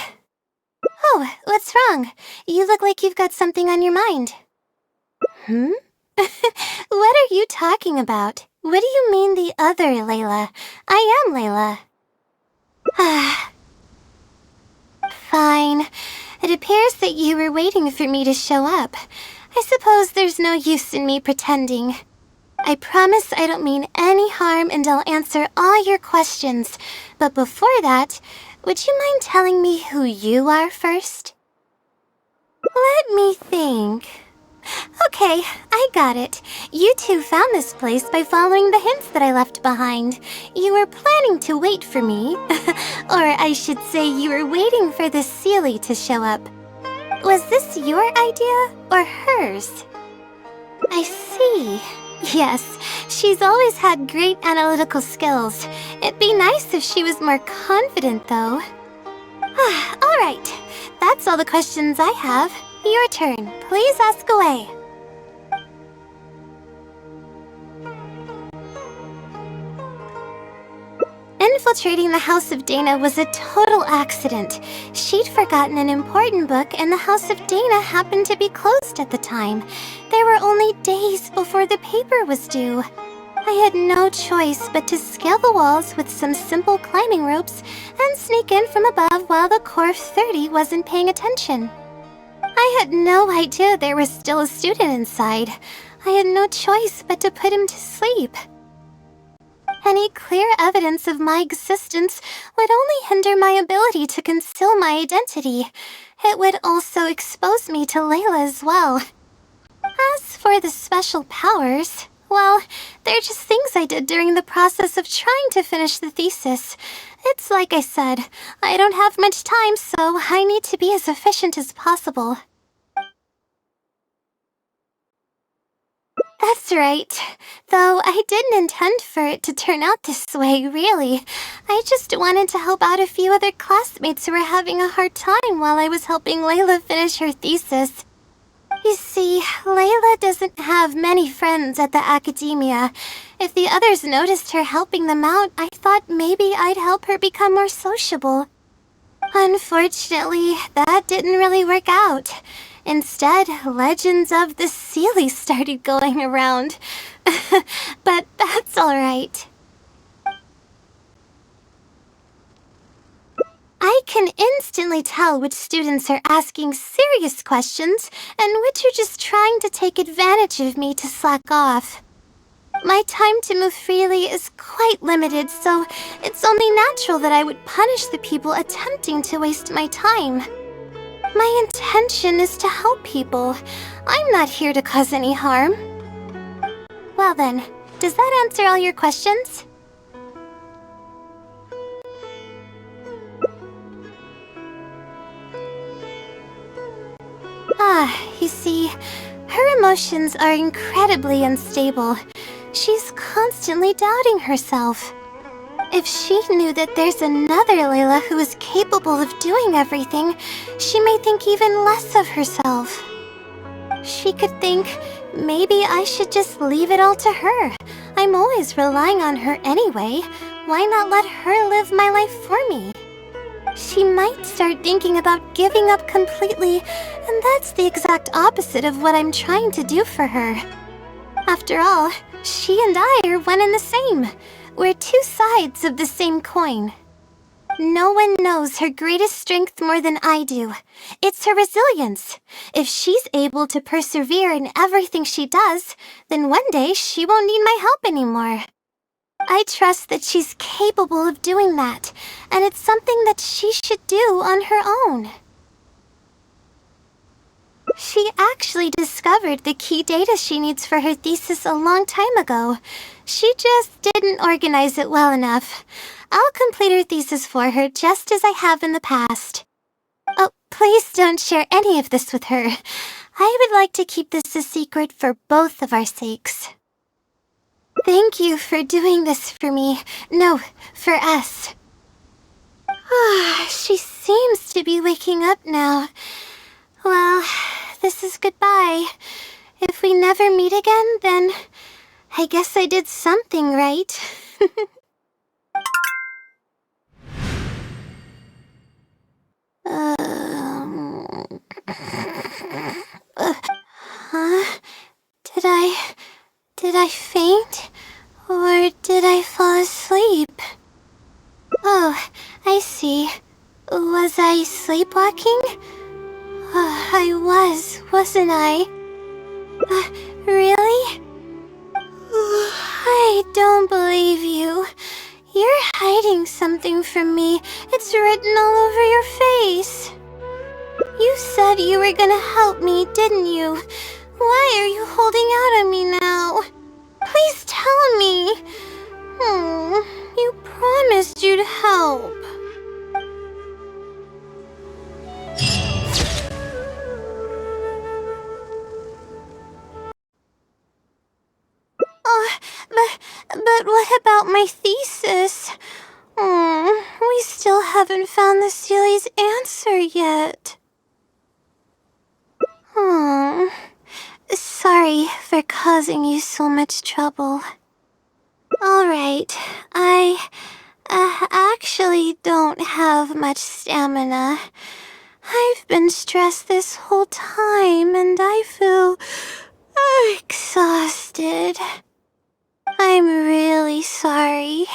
Oh, what's wrong? You look like you've got something on your mind. Hmm? What are you talking about? What do you mean the other Layla? I am Layla. Fine. It appears that you were waiting for me to show up. I suppose there's no use in me pretending. I promise I don't mean any harm and I'll answer all your questions. But before that, would you mind telling me who you are first? Let me think. Okay, I got it. You two found this place by following the hints that I left behind. You were planning to wait for me. Or I should say you were waiting for the Seelie to show up. Was this your idea or hers? I see. Yes, she's always had great analytical skills. It'd be nice if she was more confident, though. Alright, that's all the questions I have. Your turn. Please ask away. Infiltrating the House of Dana was a total accident. She'd forgotten an important book and the House of Dana happened to be closed at the time. There were only days before the paper was due. I had no choice but to scale the walls with some simple climbing ropes and sneak in from above while the Core 30 wasn't paying attention. I had no idea there was still a student inside. I had no choice but to put him to sleep. Any clear evidence of my existence would only hinder my ability to conceal my identity. It would also expose me to Layla as well. As for the special powers, well, they're just things I did during the process of trying to finish the thesis. It's like I said, I don't have much time, so I need to be as efficient as possible. That's right. Though I didn't intend for it to turn out this way, really. I just wanted to help out a few other classmates who were having a hard time while I was helping Layla finish her thesis. You see, Layla doesn't have many friends at the academia. If the others noticed her helping them out, I thought maybe I'd help her become more sociable. Unfortunately, that didn't really work out. Instead, legends of the Seelie started going around. But that's alright. I can instantly tell which students are asking serious questions and which are just trying to take advantage of me to slack off. My time to move freely is quite limited, so it's only natural that I would punish the people attempting to waste my time. My intention is to help people. I'm not here to cause any harm. Well then, does that answer all your questions? You see, her emotions are incredibly unstable. She's constantly doubting herself. If she knew that there's another Layla who is capable of doing everything, she may think even less of herself. She could think, maybe I should just leave it all to her. I'm always relying on her anyway. Why not let her live my life for me? She might start thinking about giving up completely, and that's the exact opposite of what I'm trying to do for her. After all, she and I are one and the same. We're two sides of the same coin. No one knows her greatest strength more than I do. It's her resilience. If she's able to persevere in everything she does, then one day she won't need my help anymore. I trust that she's capable of doing that, and it's something that she should do on her own. She actually discovered the key data she needs for her thesis a long time ago. She just didn't organize it well enough. I'll complete her thesis for her just as I have in the past. Oh, please don't share any of this with her. I would like to keep this a secret for both of our sakes. Thank you for doing this for me. No, for us. She seems to be waking up now. Well, this is goodbye. If we never meet again, then I guess I did something right. Oh, I see. Was I sleepwalking? I wasn't I? Really? I don't believe you. You're hiding something from me. It's written all over your face. You said you were gonna help me, didn't you? Why are you holding out on me now? Please tell me. You promised you'd help. But what about my thesis? We still haven't found the Sealy's answer yet. Sorry for causing you so much trouble. Alright, I actually don't have much stamina. I've been stressed this whole time and I feel exhausted. I'm really sorry.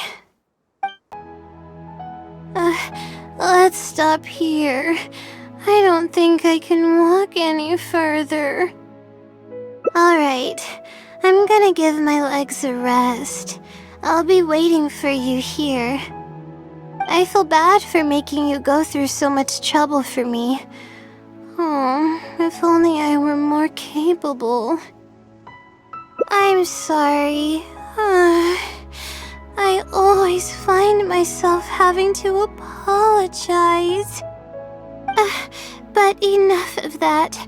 Let's stop here. I don't think I can walk any further. Alright, I'm gonna give my legs a rest. I'll be waiting for you here. I feel bad for making you go through so much trouble for me. If only I were more capable. I'm sorry. I always find myself having to apologize. But enough of that.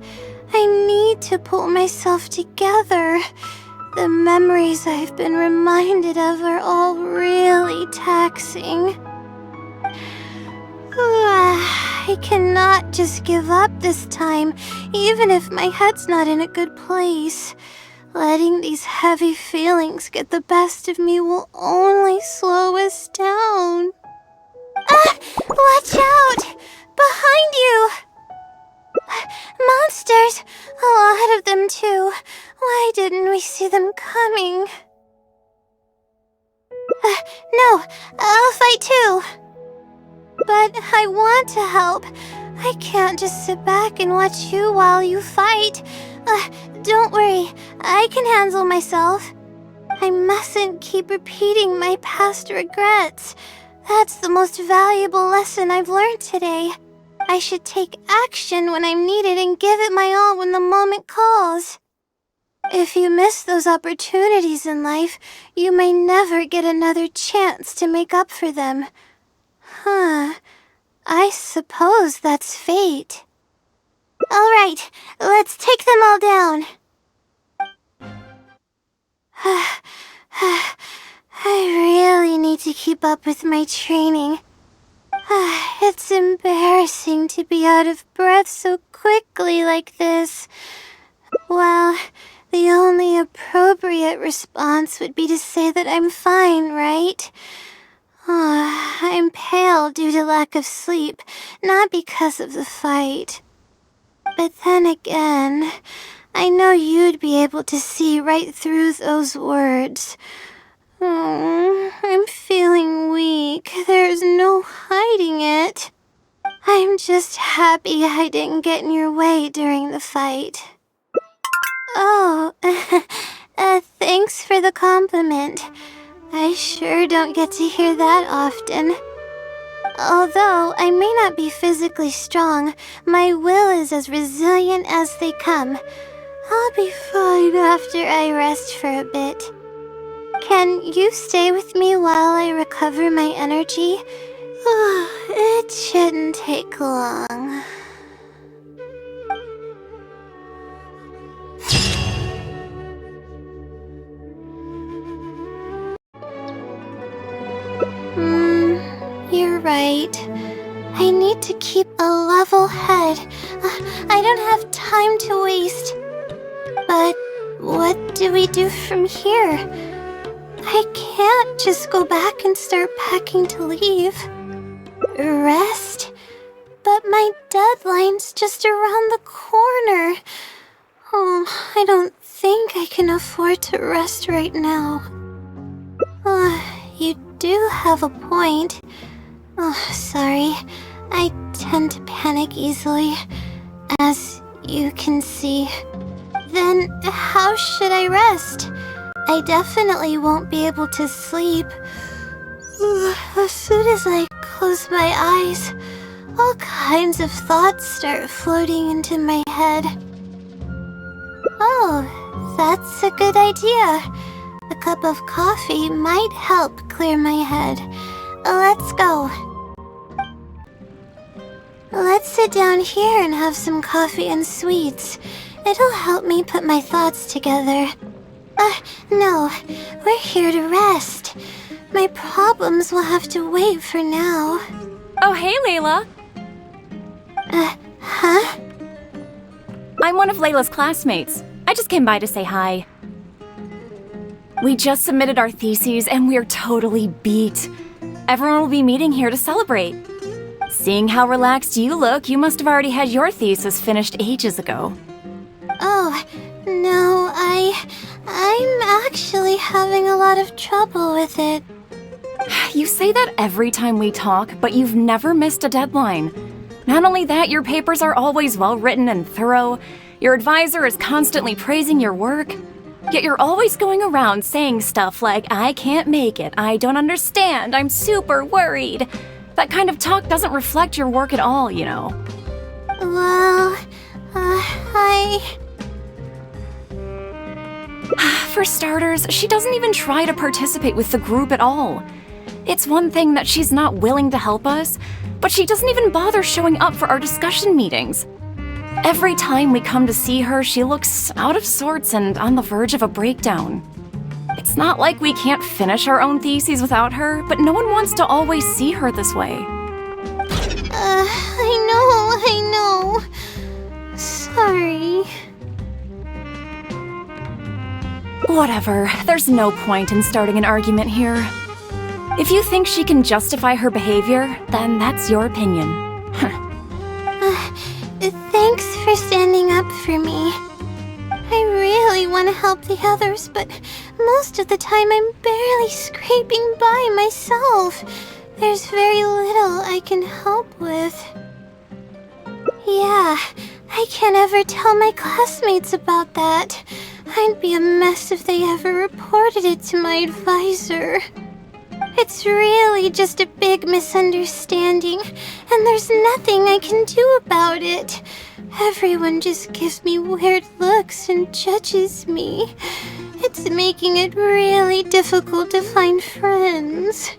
I need to pull myself together. The memories I've been reminded of are all really taxing. I cannot just give up this time, even if my head's not in a good place. Letting these heavy feelings get the best of me will only slow us down. Watch out! Behind you! Monsters! A lot of them too. Why didn't we see them coming? No, I'll fight too. But I want to help. I can't just sit back and watch you while you fight. Don't worry, I can handle myself. I mustn't keep repeating my past regrets. That's the most valuable lesson I've learned today. I should take action when I'm needed and give it my all when the moment calls. If you miss those opportunities in life, you may never get another chance to make up for them. I suppose that's fate. Alright, let's take them all down. I really need to keep up with my training. It's embarrassing to be out of breath so quickly like this. Well, the only appropriate response would be to say that I'm fine, right? I'm pale due to lack of sleep, not because of the fight. But then again, I know you'd be able to see right through those words. I'm feeling weak. There's no hiding it. I'm just happy I didn't get in your way during the fight. Oh, thanks for the compliment. I sure don't get to hear that often. Although I may not be physically strong, my will is as resilient as they come. I'll be fine after I rest for a bit. Can you stay with me while I recover my energy? It shouldn't take long. You're right. I need to keep a level head. I don't have time to waste. But what do we do from here? I can't just go back and start packing to leave. Rest? But my deadline's just around the corner. I don't think I can afford to rest right now. You do have a point. Oh, sorry. I tend to panic easily, as you can see. Then how should I rest? I definitely won't be able to sleep. As soon as I close my eyes, all kinds of thoughts start floating into my head. Oh, that's a good idea. A cup of coffee might help clear my head. Let's go. Let's sit down here and have some coffee and sweets. It'll help me put my thoughts together. No, we're here to rest. My problems will have to wait for now. Oh, hey, Layla. Huh? I'm one of Layla's classmates. I just came by to say hi. We just submitted our theses and we're totally beat. Everyone will be meeting here to celebrate. Seeing how relaxed you look, you must have already had your thesis finished ages ago. Oh, no, I'm actually having a lot of trouble with it. You say that every time we talk, but you've never missed a deadline. Not only that, your papers are always well written and thorough. Your advisor is constantly praising your work. Yet you're always going around saying stuff like, I can't make it, I don't understand, I'm super worried. That kind of talk doesn't reflect your work at all, you know. Well, For starters, she doesn't even try to participate with the group at all. It's one thing that she's not willing to help us, but she doesn't even bother showing up for our discussion meetings. Every time we come to see her, she looks out of sorts and on the verge of a breakdown. It's not like we can't finish our own theses without her, but no one wants to always see her this way. I know. Sorry. Whatever, there's no point in starting an argument here. If you think she can justify her behavior, then that's your opinion. Thanks for standing up for me. I really want to help the others, but most of the time I'm barely scraping by myself. There's very little I can help with. Yeah, I can't ever tell my classmates about that. I'd be a mess if they ever reported it to my advisor. It's really just a big misunderstanding, and there's nothing I can do about it. Everyone just gives me weird looks and judges me. It's making it really difficult to find friends.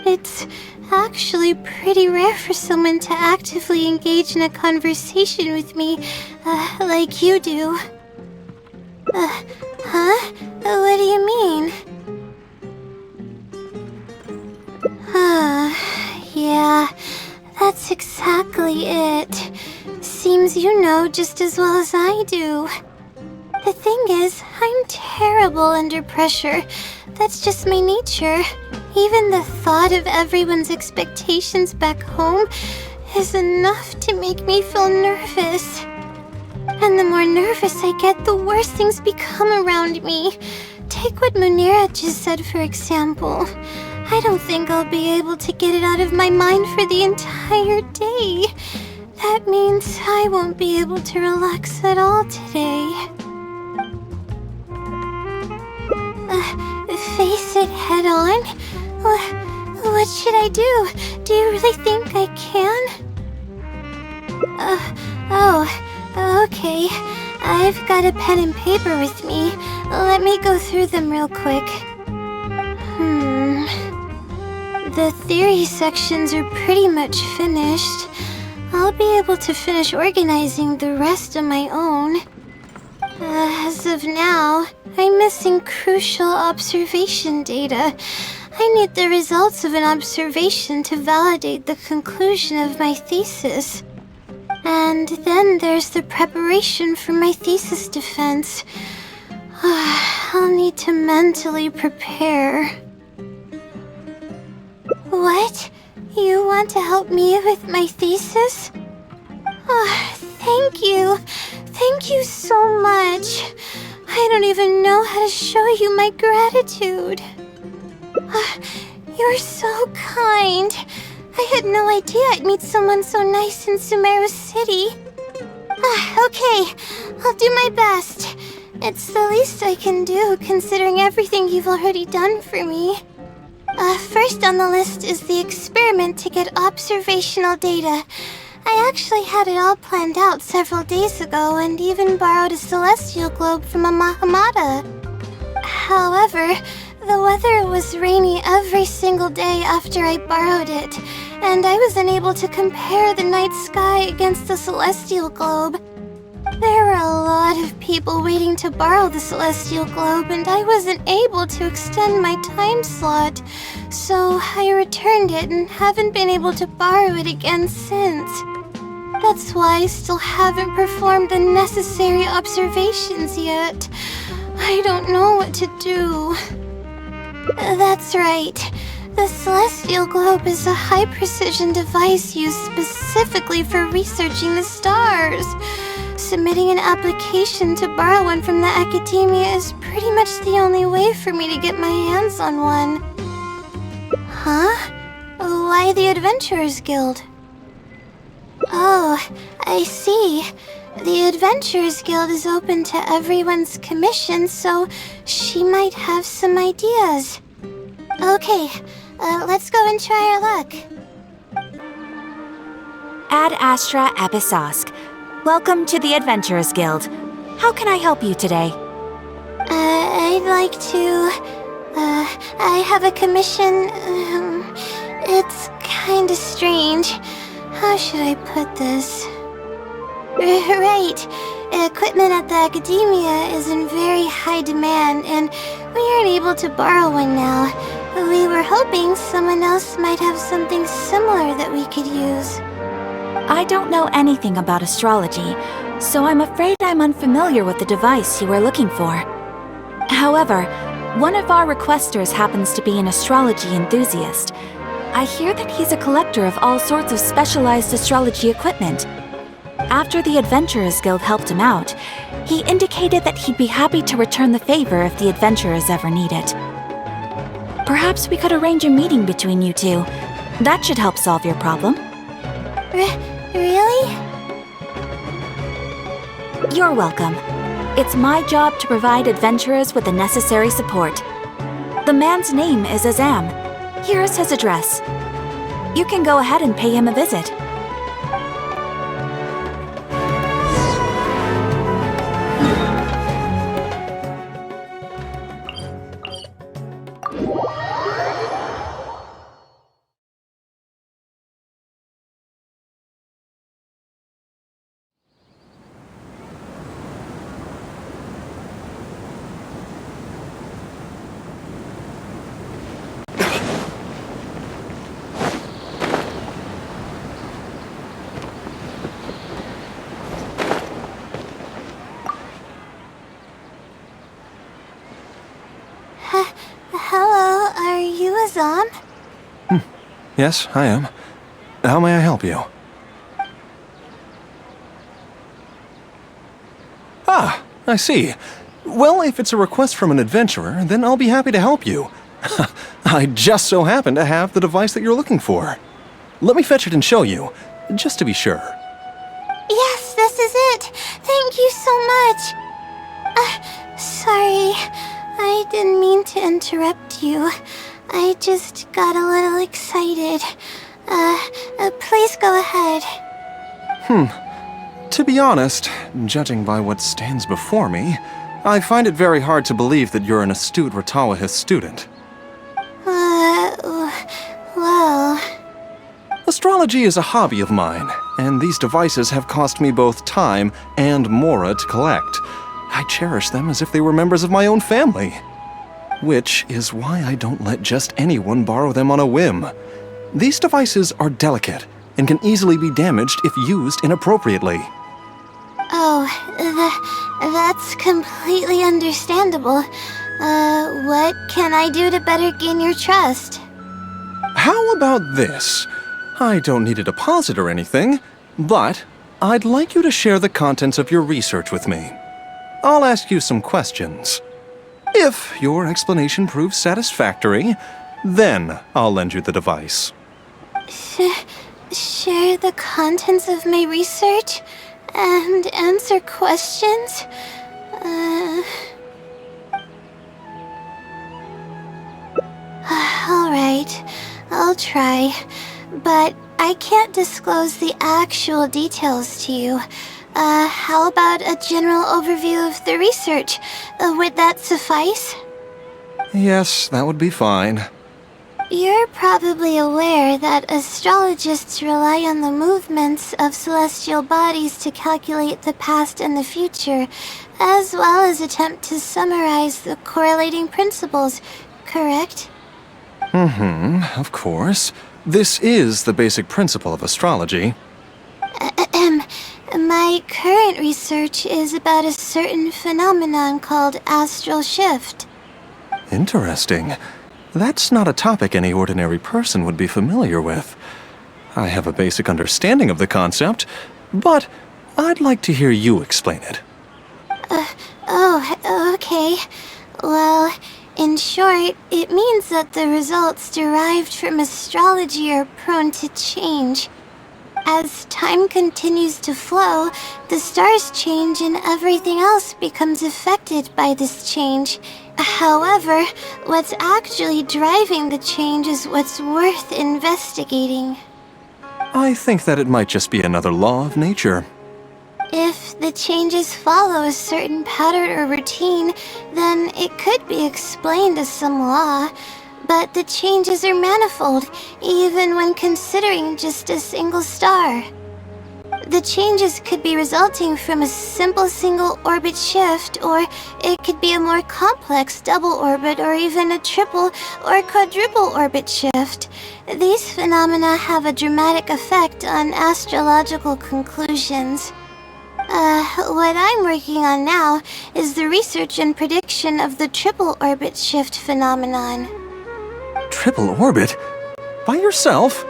It's actually pretty rare for someone to actively engage in a conversation with me, like you do. Huh? What do you mean? Yeah, that's exactly it. Seems you know just as well as I do. The thing is, I'm terrible under pressure. That's just my nature. Even the thought of everyone's expectations back home is enough to make me feel nervous. And the more nervous I get, the worse things become around me. Take what Munira just said, for example. I don't think I'll be able to get it out of my mind for the entire day. That means I won't be able to relax at all today. Face it head on? What should I do? Do you really think I can? Okay. I've got a pen and paper with me. Let me go through them real quick. The theory sections are pretty much finished. I'll be able to finish organizing the rest on my own. As of now, I'm missing crucial observation data. I need the results of an observation to validate the conclusion of my thesis. And then there's the preparation for my thesis defense. I'll need to mentally prepare. What? You want to help me with my thesis? Thank you. Thank you so much. I don't even know how to show you my gratitude. You're so kind. I had no idea I'd meet someone so nice in Sumeru City. Okay, I'll do my best. It's the least I can do, considering everything you've already done for me. First on the list is the experiment to get observational data. I actually had it all planned out several days ago and even borrowed a celestial globe from a Mahamata. However, the weather was rainy every single day after I borrowed it, and I was unable to compare the night sky against the celestial globe. There were a lot of people waiting to borrow the celestial globe, and I wasn't able to extend my time slot, so I returned it and haven't been able to borrow it again since. That's why I still haven't performed the necessary observations yet. I don't know what to do. That's right. The celestial globe is a high-precision device used specifically for researching the stars. Submitting an application to borrow one from the academia is pretty much the only way for me to get my hands on one. Huh? Why the Adventurers Guild? Oh, I see. The Adventurers Guild is open to everyone's commission, so she might have some ideas. Okay, let's go and try our luck. Ad Astra Abyssosque. Welcome to the Adventurers Guild. How can I help you today? I'd like to... I have a commission... it's kinda strange. How should I put this? Right. Equipment at the academia is in very high demand, and we aren't able to borrow one now. We were hoping someone else might have something similar that we could use. I don't know anything about astrology, so I'm afraid I'm unfamiliar with the device you are looking for. However, one of our requesters happens to be an astrology enthusiast. I hear that he's a collector of all sorts of specialized astrology equipment. After the Adventurers Guild helped him out, he indicated that he'd be happy to return the favor if the adventurers ever need it. Perhaps we could arrange a meeting between you two. That should help solve your problem. Really? You're welcome. It's my job to provide adventurers with the necessary support. The man's name is Azam. Here is his address. You can go ahead and pay him a visit. Hello, are you Azam? Yes, I am. How may I help you? Ah, I see. Well, if it's a request from an adventurer, then I'll be happy to help you. I just so happen to have the device that you're looking for. Let me fetch it and show you, just to be sure. Yes, this is it. Thank you so much. Sorry, I didn't mean to interrupt you. I just got a little excited. Please go ahead. To be honest, judging by what stands before me, I find it very hard to believe that you're an astute Ratawahist student. Well... Astrology is a hobby of mine, and these devices have cost me both time and mora to collect. I cherish them as if they were members of my own family. Which is why I don't let just anyone borrow them on a whim. These devices are delicate and can easily be damaged if used inappropriately. Oh, that's completely understandable. What can I do to better gain your trust? How about this? I don't need a deposit or anything, but I'd like you to share the contents of your research with me. I'll ask you some questions. If your explanation proves satisfactory, then I'll lend you the device. share the contents of my research and answer questions? Alright, I'll try. But I can't disclose the actual details to you. How about a general overview of the research? Would that suffice? Yes, that would be fine. You're probably aware that astrologists rely on the movements of celestial bodies to calculate the past and the future, as well as attempt to summarize the correlating principles, correct? Of course. This is the basic principle of astrology. My current research is about a certain phenomenon called astral shift. Interesting. That's not a topic any ordinary person would be familiar with. I have a basic understanding of the concept, but I'd like to hear you explain it. Okay. Well, in short, it means that the results derived from astrology are prone to change. As time continues to flow, the stars change and everything else becomes affected by this change. However, what's actually driving the change is what's worth investigating. I think that it might just be another law of nature. If the changes follow a certain pattern or routine, then it could be explained as some law. But the changes are manifold, even when considering just a single star. The changes could be resulting from a simple single orbit shift, or it could be a more complex double orbit, or even a triple or quadruple orbit shift. These phenomena have a dramatic effect on astrological conclusions. What I'm working on now is the research and prediction of the triple orbit shift phenomenon. Triple orbit? By yourself?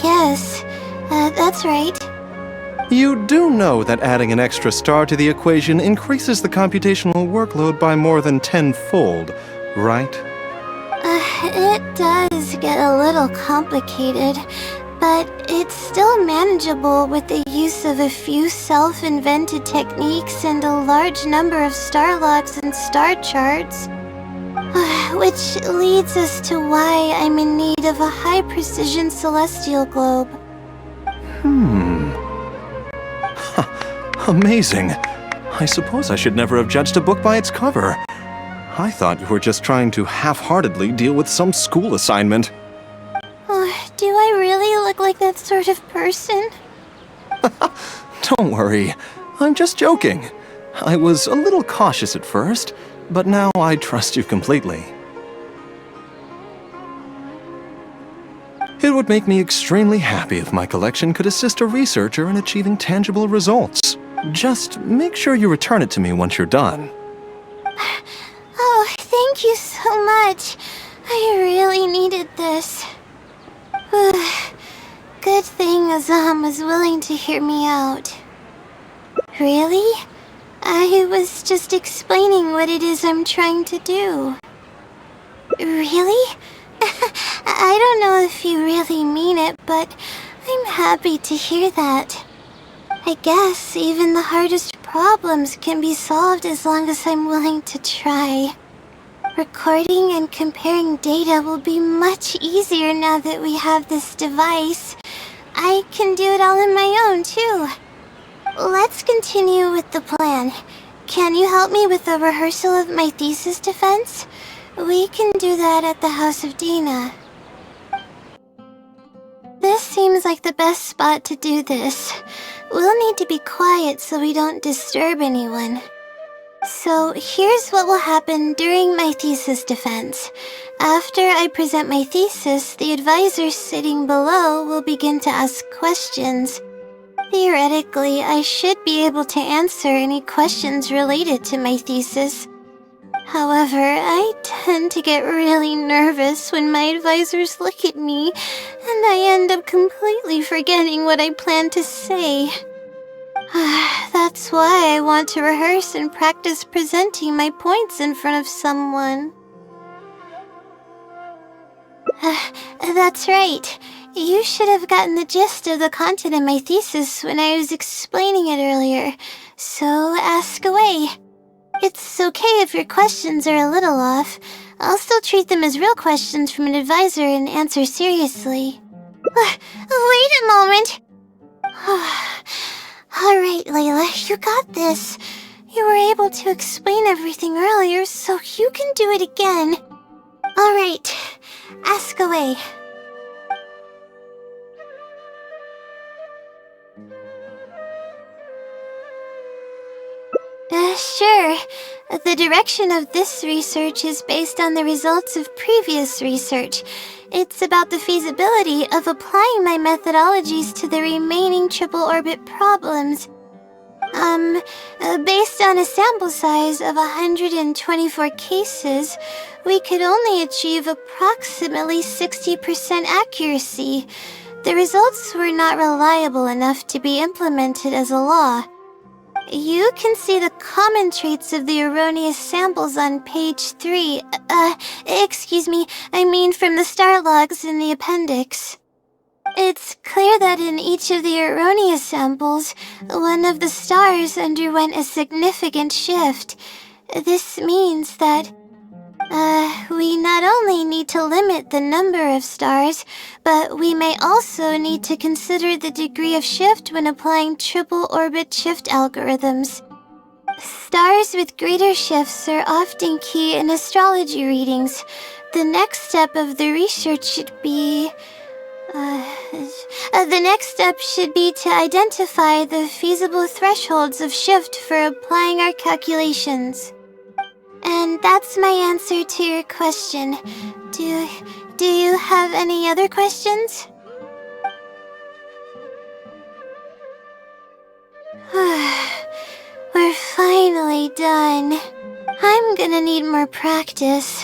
Yes. That's right. You do know that adding an extra star to the equation increases the computational workload by more than tenfold, right? It does get a little complicated, but it's still manageable with the use of a few self-invented techniques and a large number of star logs and star charts. Which leads us to why I'm in need of a high-precision celestial globe. Amazing. I suppose I should never have judged a book by its cover. I thought you were just trying to half-heartedly deal with some school assignment. Do I really look like that sort of person? Don't worry. I'm just joking. I was a little cautious at first, but now I trust you completely. It would make me extremely happy if my collection could assist a researcher in achieving tangible results. Just make sure you return it to me once you're done. Oh, thank you so much. I really needed this. Good thing Azam was willing to hear me out. Really? I was just explaining what it is I'm trying to do. Really? I don't know if you really mean it, but I'm happy to hear that. I guess even the hardest problems can be solved as long as I'm willing to try. Recording and comparing data will be much easier now that we have this device. I can do it all on my own, too. Let's continue with the plan. Can you help me with the rehearsal of my thesis defense? We can do that at the House of Dina. This seems like the best spot to do this. We'll need to be quiet so we don't disturb anyone. So here's what will happen during my thesis defense. After I present my thesis, the advisor sitting below will begin to ask questions. Theoretically, I should be able to answer any questions related to my thesis. However, I tend to get really nervous when my advisors look at me, and I end up completely forgetting what I plan to say. That's why I want to rehearse and practice presenting my points in front of someone. That's right. You should have gotten the gist of the content of my thesis when I was explaining it earlier, so ask away. It's okay if your questions are a little off. I'll still treat them as real questions from an advisor and answer seriously. Wait a moment! Alright, Layla, you got this. You were able to explain everything earlier, so you can do it again. Alright, ask away. Sure. The direction of this research is based on the results of previous research. It's about the feasibility of applying my methodologies to the remaining triple orbit problems. Based on a sample size of 124 cases, we could only achieve approximately 60% accuracy. The results were not reliable enough to be implemented as a law. You can see the common traits of the erroneous samples on page 3. Excuse me, I mean from the star logs in the appendix. It's clear that in each of the erroneous samples, one of the stars underwent a significant shift. This means that we not only need to limit the number of stars, but we may also need to consider the degree of shift when applying triple orbit shift algorithms. Stars with greater shifts are often key in astrology readings. The next step of the research should be... to identify the feasible thresholds of shift for applying our calculations. And that's my answer to your question. Do you have any other questions? We're finally done. I'm gonna need more practice.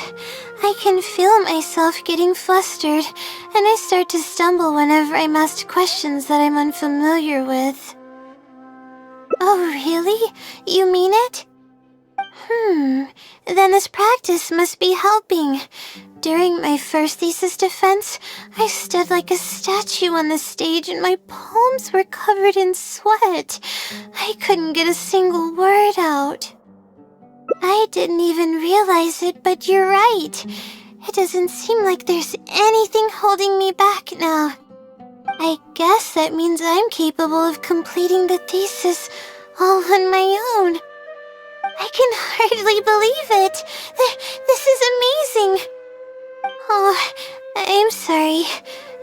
I can feel myself getting flustered, and I start to stumble whenever I'm asked questions that I'm unfamiliar with. Oh, really? You mean it? Then this practice must be helping. During my first thesis defense, I stood like a statue on the stage and my palms were covered in sweat. I couldn't get a single word out. I didn't even realize it, but you're right. It doesn't seem like there's anything holding me back now. I guess that means I'm capable of completing the thesis all on my own. I can hardly believe it. This is amazing. Oh, I'm sorry.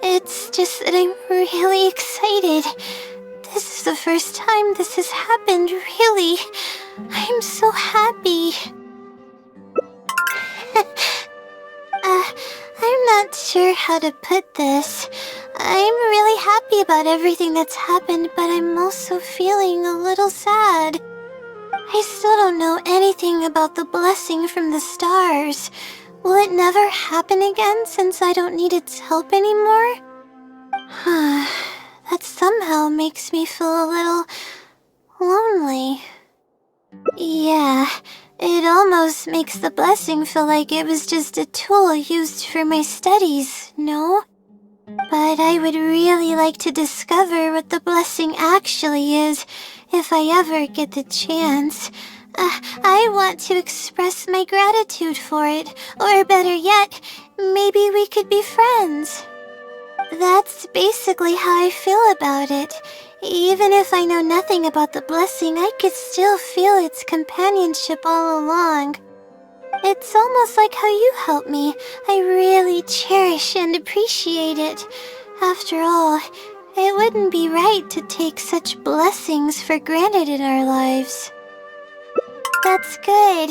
It's just that I'm really excited. This is the first time this has happened, really. I'm so happy. I'm not sure how to put this. I'm really happy about everything that's happened, but I'm also feeling a little sad. I still don't know anything about the blessing from the stars. Will it never happen again since I don't need its help anymore? That somehow makes me feel a little lonely. Yeah, it almost makes the blessing feel like it was just a tool used for my studies, no? But I would really like to discover what the blessing actually is if I ever get the chance. I want to express my gratitude for it, or better yet, maybe we could be friends. That's basically how I feel about it. Even if I know nothing about the blessing, I could still feel its companionship all along. It's almost like how you helped me. I really cherish and appreciate it. After all, it wouldn't be right to take such blessings for granted in our lives. That's good.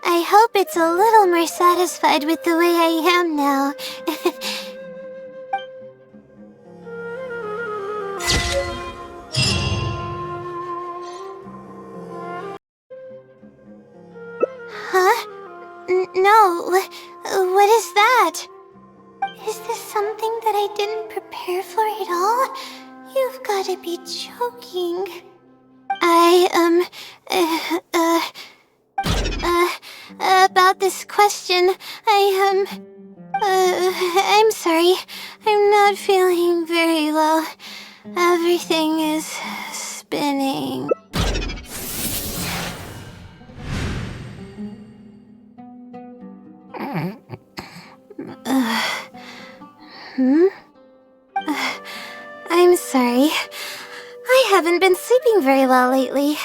I hope it's a little more satisfied with the way I am now. Huh? No. What is that? Is this something that I didn't prepare for at all? You've gotta be joking. About this question, I'm sorry. I'm not feeling very well. Everything is spinning. I'm sorry. I haven't been sleeping very well lately.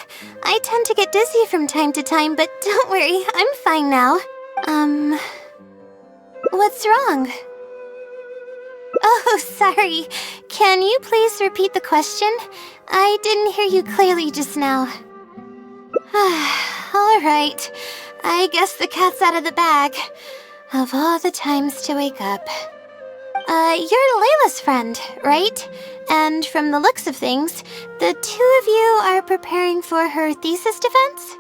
I tend to get dizzy from time to time, but don't worry, I'm fine now. What's wrong? Oh, sorry. Can you please repeat the question? I didn't hear you clearly just now. Alright. I guess the cat's out of the bag. Of all the times to wake up. You're Layla's friend, right? And from the looks of things, the two of you are preparing for her thesis defense?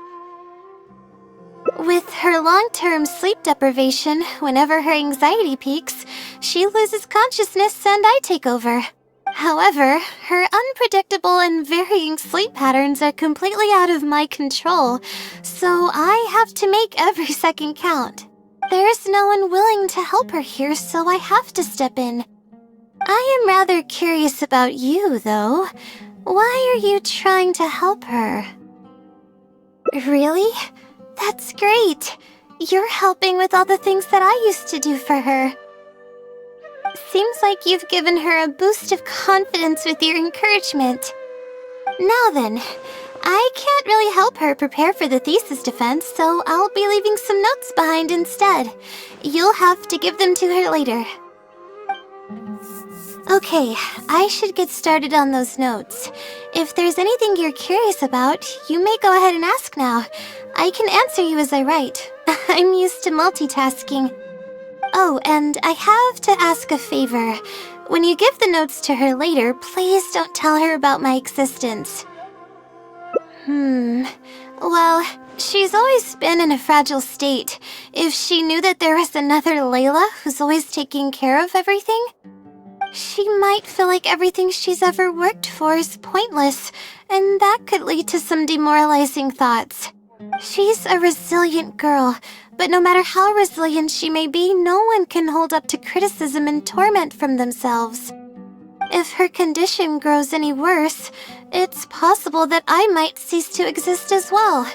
With her long-term sleep deprivation, whenever her anxiety peaks, she loses consciousness and I take over. However, her unpredictable and varying sleep patterns are completely out of my control, so I have to make every second count. There's no one willing to help her here, so I have to step in. I am rather curious about you, though. Why are you trying to help her? Really? That's great. You're helping with all the things that I used to do for her. Seems like you've given her a boost of confidence with your encouragement. Now then, I can't really help her prepare for the thesis defense, so I'll be leaving some notes behind instead. You'll have to give them to her later. Okay, I should get started on those notes. If there's anything you're curious about, you may go ahead and ask now. I can answer you as I write. I'm used to multitasking. Oh, and I have to ask a favor. When you give the notes to her later, please don't tell her about my existence. Well, she's always been in a fragile state. If she knew that there was another Layla who's always taking care of everything, she might feel like everything she's ever worked for is pointless, and that could lead to some demoralizing thoughts. She's a resilient girl, but no matter how resilient she may be, no one can hold up to criticism and torment from themselves. If her condition grows any worse, it's possible that I might cease to exist as well.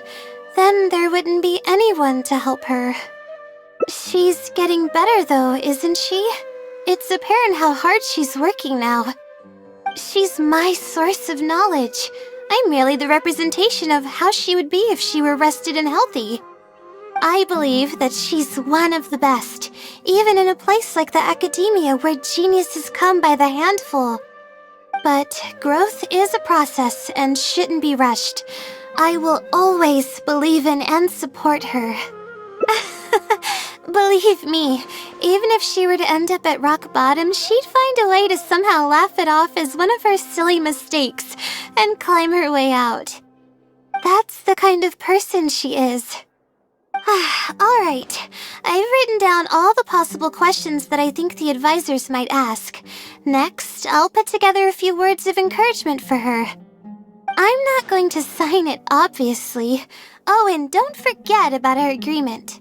Then there wouldn't be anyone to help her. She's getting better though, isn't she? It's apparent how hard she's working now. She's my source of knowledge. I'm merely the representation of how she would be if she were rested and healthy. I believe that she's one of the best, even in a place like the academia where geniuses come by the handful. But growth is a process and shouldn't be rushed. I will always believe in and support her. Believe me, even if she were to end up at rock bottom, she'd find a way to somehow laugh it off as one of her silly mistakes and climb her way out. That's the kind of person she is. Alright, I've written down all the possible questions that I think the advisors might ask. Next, I'll put together a few words of encouragement for her. I'm not going to sign it, obviously. Oh, and don't forget about our agreement.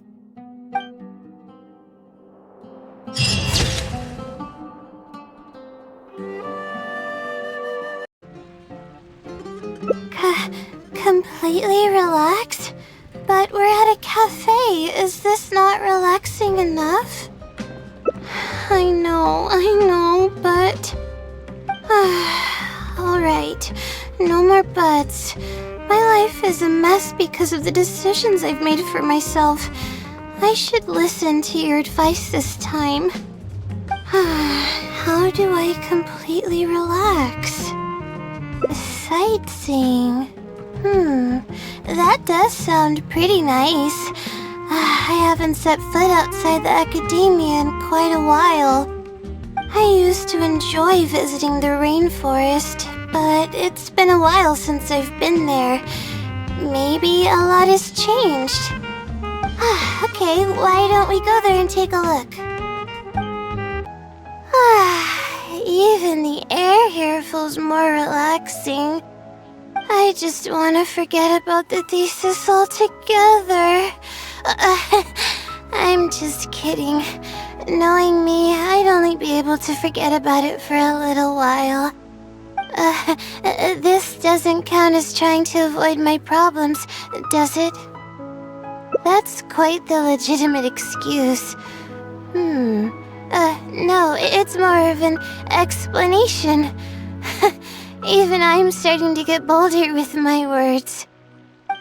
Completely relax? But we're at a cafe. Is this not relaxing enough? I know, but... Alright, no more buts. My life is a mess because of the decisions I've made for myself. I should listen to your advice this time. How do I completely relax? Sightseeing. That does sound pretty nice. I haven't set foot outside the academia in quite a while. I used to enjoy visiting the rainforest, but it's been a while since I've been there. Maybe a lot has changed. Okay, why don't we go there and take a look? Even the air here feels more relaxing. I just want to forget about the thesis altogether. I'm just kidding. knowing me, I'd only be able to forget about it for a little while. This doesn't count as trying to avoid my problems, does it? That's quite the legitimate excuse. No, it's more of an explanation. Even I'm starting to get bolder with my words.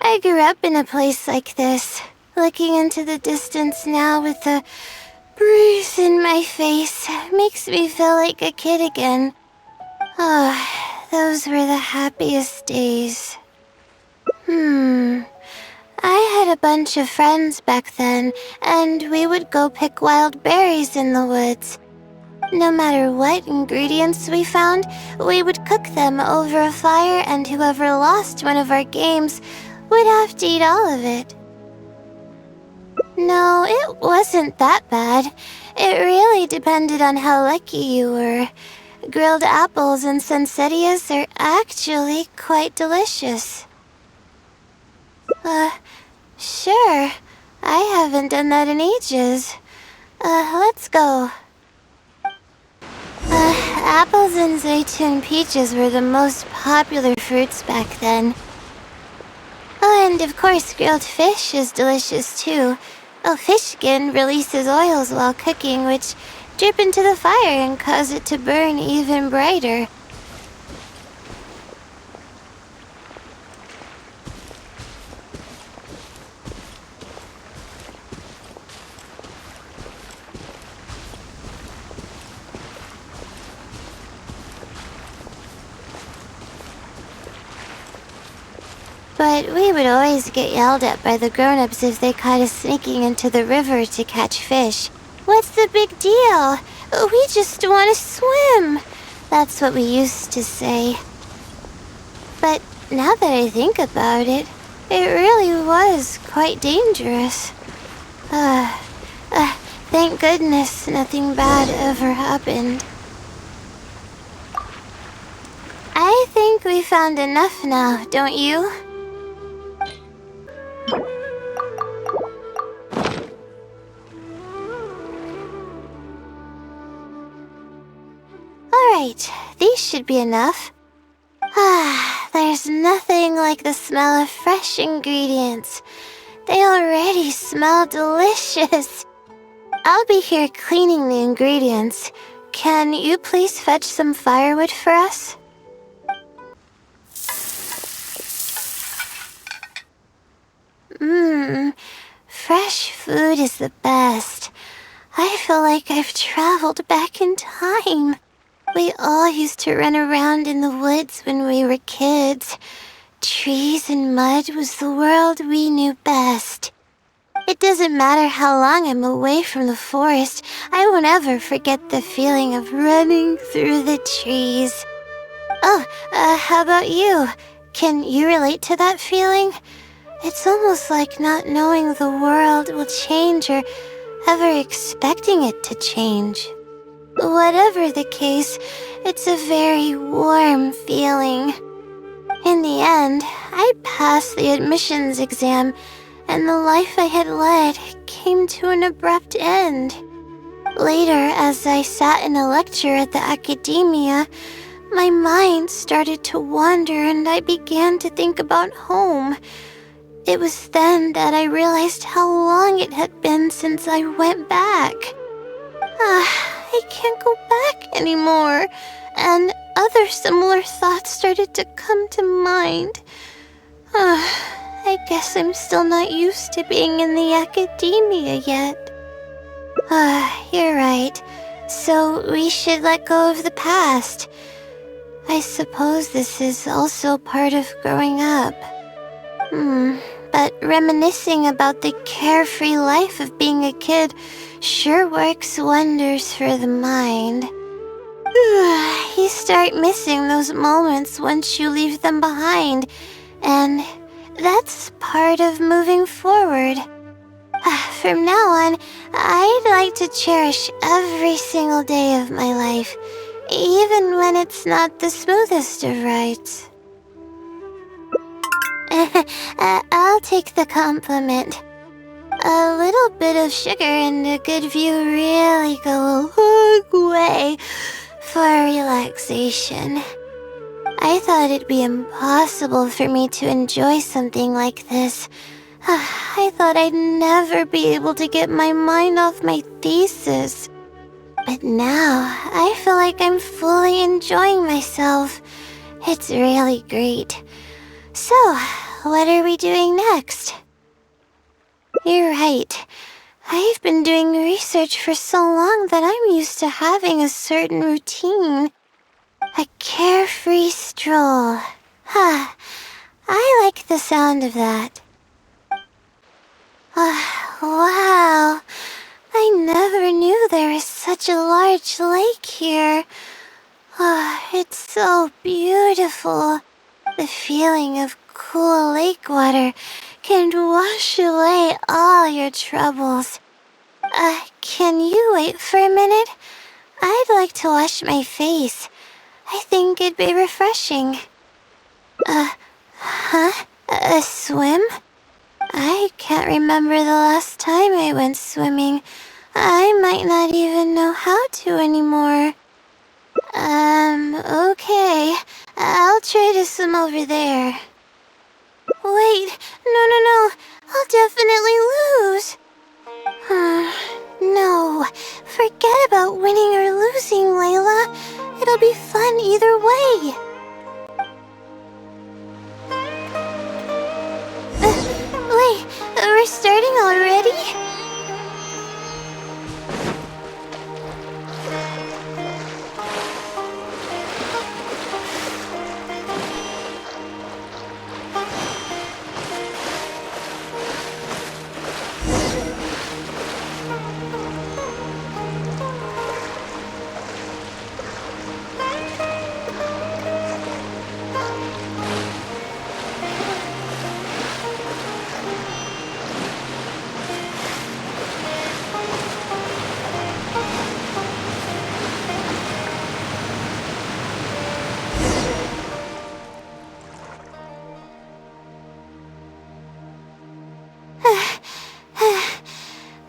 I grew up in a place like this. Looking into the distance now with the breeze in my face makes me feel like a kid again. Those were the happiest days. I had a bunch of friends back then, and we would go pick wild berries in the woods. No matter what ingredients we found, we would cook them over a fire, and whoever lost one of our games would have to eat all of it. No, it wasn't that bad. It really depended on how lucky you were. Grilled apples and sunsettias are actually quite delicious. Sure. I haven't done that in ages. Let's go. Apples and zaytun peaches were the most popular fruits back then. Oh, and of course grilled fish is delicious too. Fish skin releases oils while cooking, which drip into the fire and cause it to burn even brighter. But we would always get yelled at by the grown-ups if they caught us sneaking into the river to catch fish. What's the big deal? We just want to swim. That's what we used to say. But now that I think about it, it really was quite dangerous. Thank goodness nothing bad ever happened. I think we found enough now, don't you? Alright, these should be enough. There's nothing like the smell of fresh ingredients. They already smell delicious. I'll be here cleaning the ingredients. Can you please fetch some firewood for us? Fresh food is the best. I feel like I've traveled back in time. We all used to run around in the woods when we were kids. Trees and mud was the world we knew best. It doesn't matter how long I'm away from the forest, I won't ever forget the feeling of running through the trees. How about you? Can you relate to that feeling? It's almost like not knowing the world will change or ever expecting it to change. Whatever the case, it's a very warm feeling. In the end, I passed the admissions exam, and the life I had led came to an abrupt end. Later, as I sat in a lecture at the academia, my mind started to wander and I began to think about home. It was then that I realized how long it had been since I went back. I can't go back anymore, and other similar thoughts started to come to mind. I guess I'm still not used to being in the academia yet. You're right. So we should let go of the past. I suppose this is also part of growing up. But reminiscing about the carefree life of being a kid sure works wonders for the mind. You start missing those moments once you leave them behind, and that's part of moving forward. From now on, I'd like to cherish every single day of my life, even when it's not the smoothest of rides. I'll take the compliment. A little bit of sugar and a good view really go a long way for relaxation. I thought it'd be impossible for me to enjoy something like this. I thought I'd never be able to get my mind off my thesis. But now, I feel like I'm fully enjoying myself. It's really great. So, what are we doing next? You're right. I've been doing research for so long that I'm used to having a certain routine. A carefree stroll. I like the sound of that. Wow. I never knew there was such a large lake here. It's so beautiful. The feeling of cool lake water can wash away all your troubles. Can you wait for a minute? I'd like to wash my face. I think it'd be refreshing. A swim? I can't remember the last time I went swimming. I might not even know how to anymore. Okay. I'll try to swim over there. Wait, no. I'll definitely lose. No. Forget about winning or losing, Layla. It'll be fun either way. Wait, we're starting already?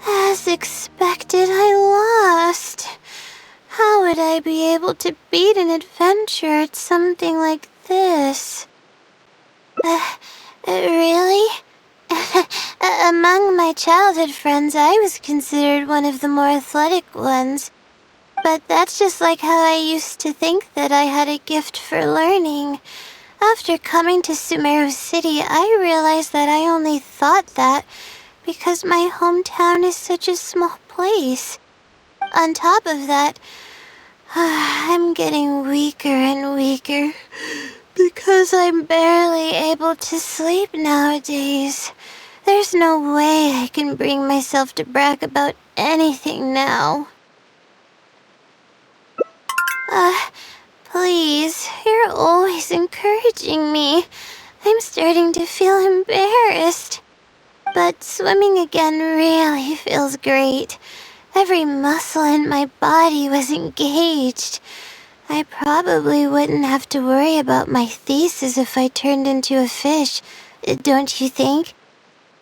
As expected, I lost. How would I be able to beat an adventure at something like this? Really? Among my childhood friends, I was considered one of the more athletic ones. But that's just like how I used to think that I had a gift for learning. After coming to Sumeru City, I realized that I only thought that because my hometown is such a small place. On top of that, I'm getting weaker and weaker because I'm barely able to sleep nowadays. There's no way I can bring myself to brag about anything now. Please, you're always encouraging me. I'm starting to feel embarrassed. But swimming again really feels great. Every muscle in my body was engaged. I probably wouldn't have to worry about my thesis if I turned into a fish, don't you think?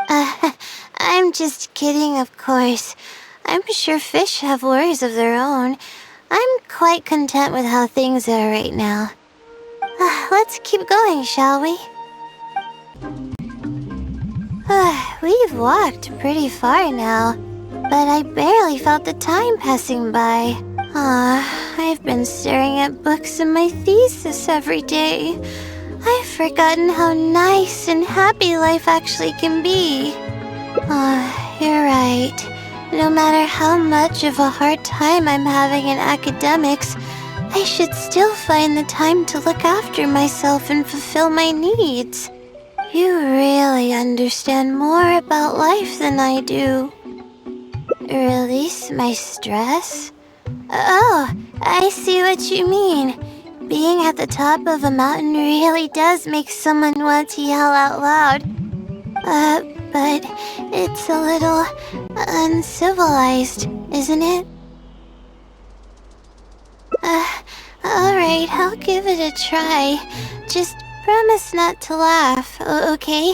I'm just kidding, of course. I'm sure fish have worries of their own. I'm quite content with how things are right now. Let's keep going, shall we? We've walked pretty far now, but I barely felt the time passing by. I've been staring at books in my thesis every day. I've forgotten how nice and happy life actually can be. You're right. No matter how much of a hard time I'm having in academics, I should still find the time to look after myself and fulfill my needs. You really understand more about life than I do. Release my stress? Oh, I see what you mean. Being at the top of a mountain really does make someone want to yell out loud. But it's a little uncivilized, isn't it? Alright, I'll give it a try. Just promise not to laugh, okay?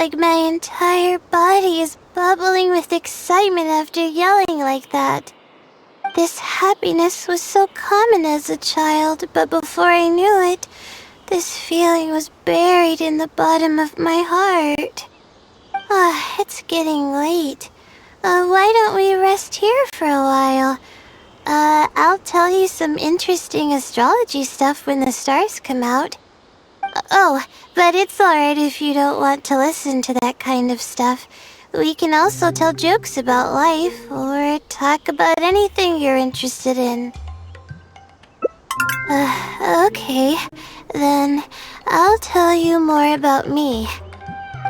like my entire body is bubbling with excitement after yelling like that. This happiness was so common as a child, but before I knew it, this feeling was buried in the bottom of my heart. It's getting late. Why don't we rest here for a while? I'll tell you some interesting astrology stuff when the stars come out. Oh, but it's alright if you don't want to listen to that kind of stuff. We can also tell jokes about life, or talk about anything you're interested in. Okay, then I'll tell you more about me.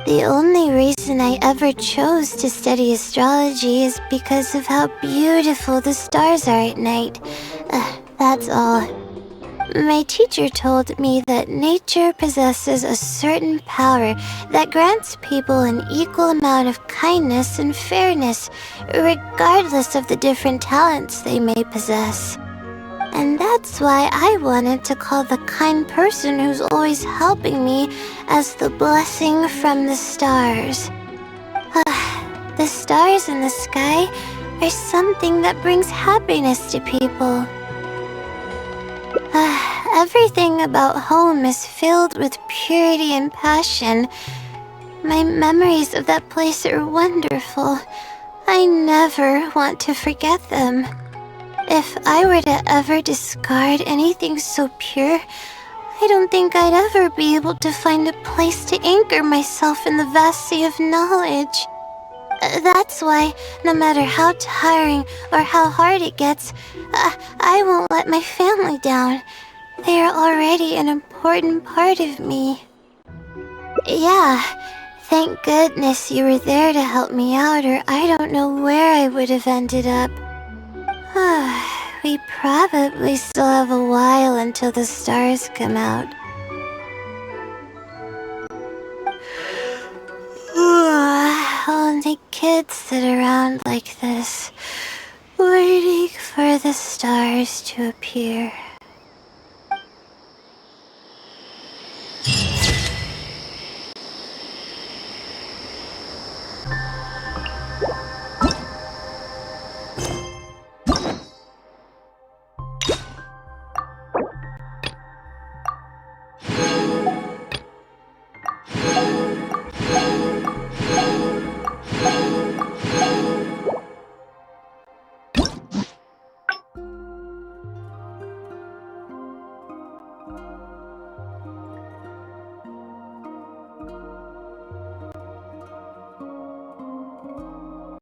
The only reason I ever chose to study astrology is because of how beautiful the stars are at night. That's all. My teacher told me that nature possesses a certain power that grants people an equal amount of kindness and fairness, regardless of the different talents they may possess. And that's why I wanted to call the kind person who's always helping me as the blessing from the stars. The stars in the sky are something that brings happiness to people. Everything about home is filled with purity and passion. My memories of that place are wonderful. I never want to forget them. If I were to ever discard anything so pure, I don't think I'd ever be able to find a place to anchor myself in the vast sea of knowledge. That's why, no matter how tiring or how hard it gets, I won't let my family down. They are already an important part of me. Yeah, thank goodness you were there to help me out, or I don't know where I would have ended up. We probably still have a while until the stars come out. Only kids sit around like this, waiting for the stars to appear.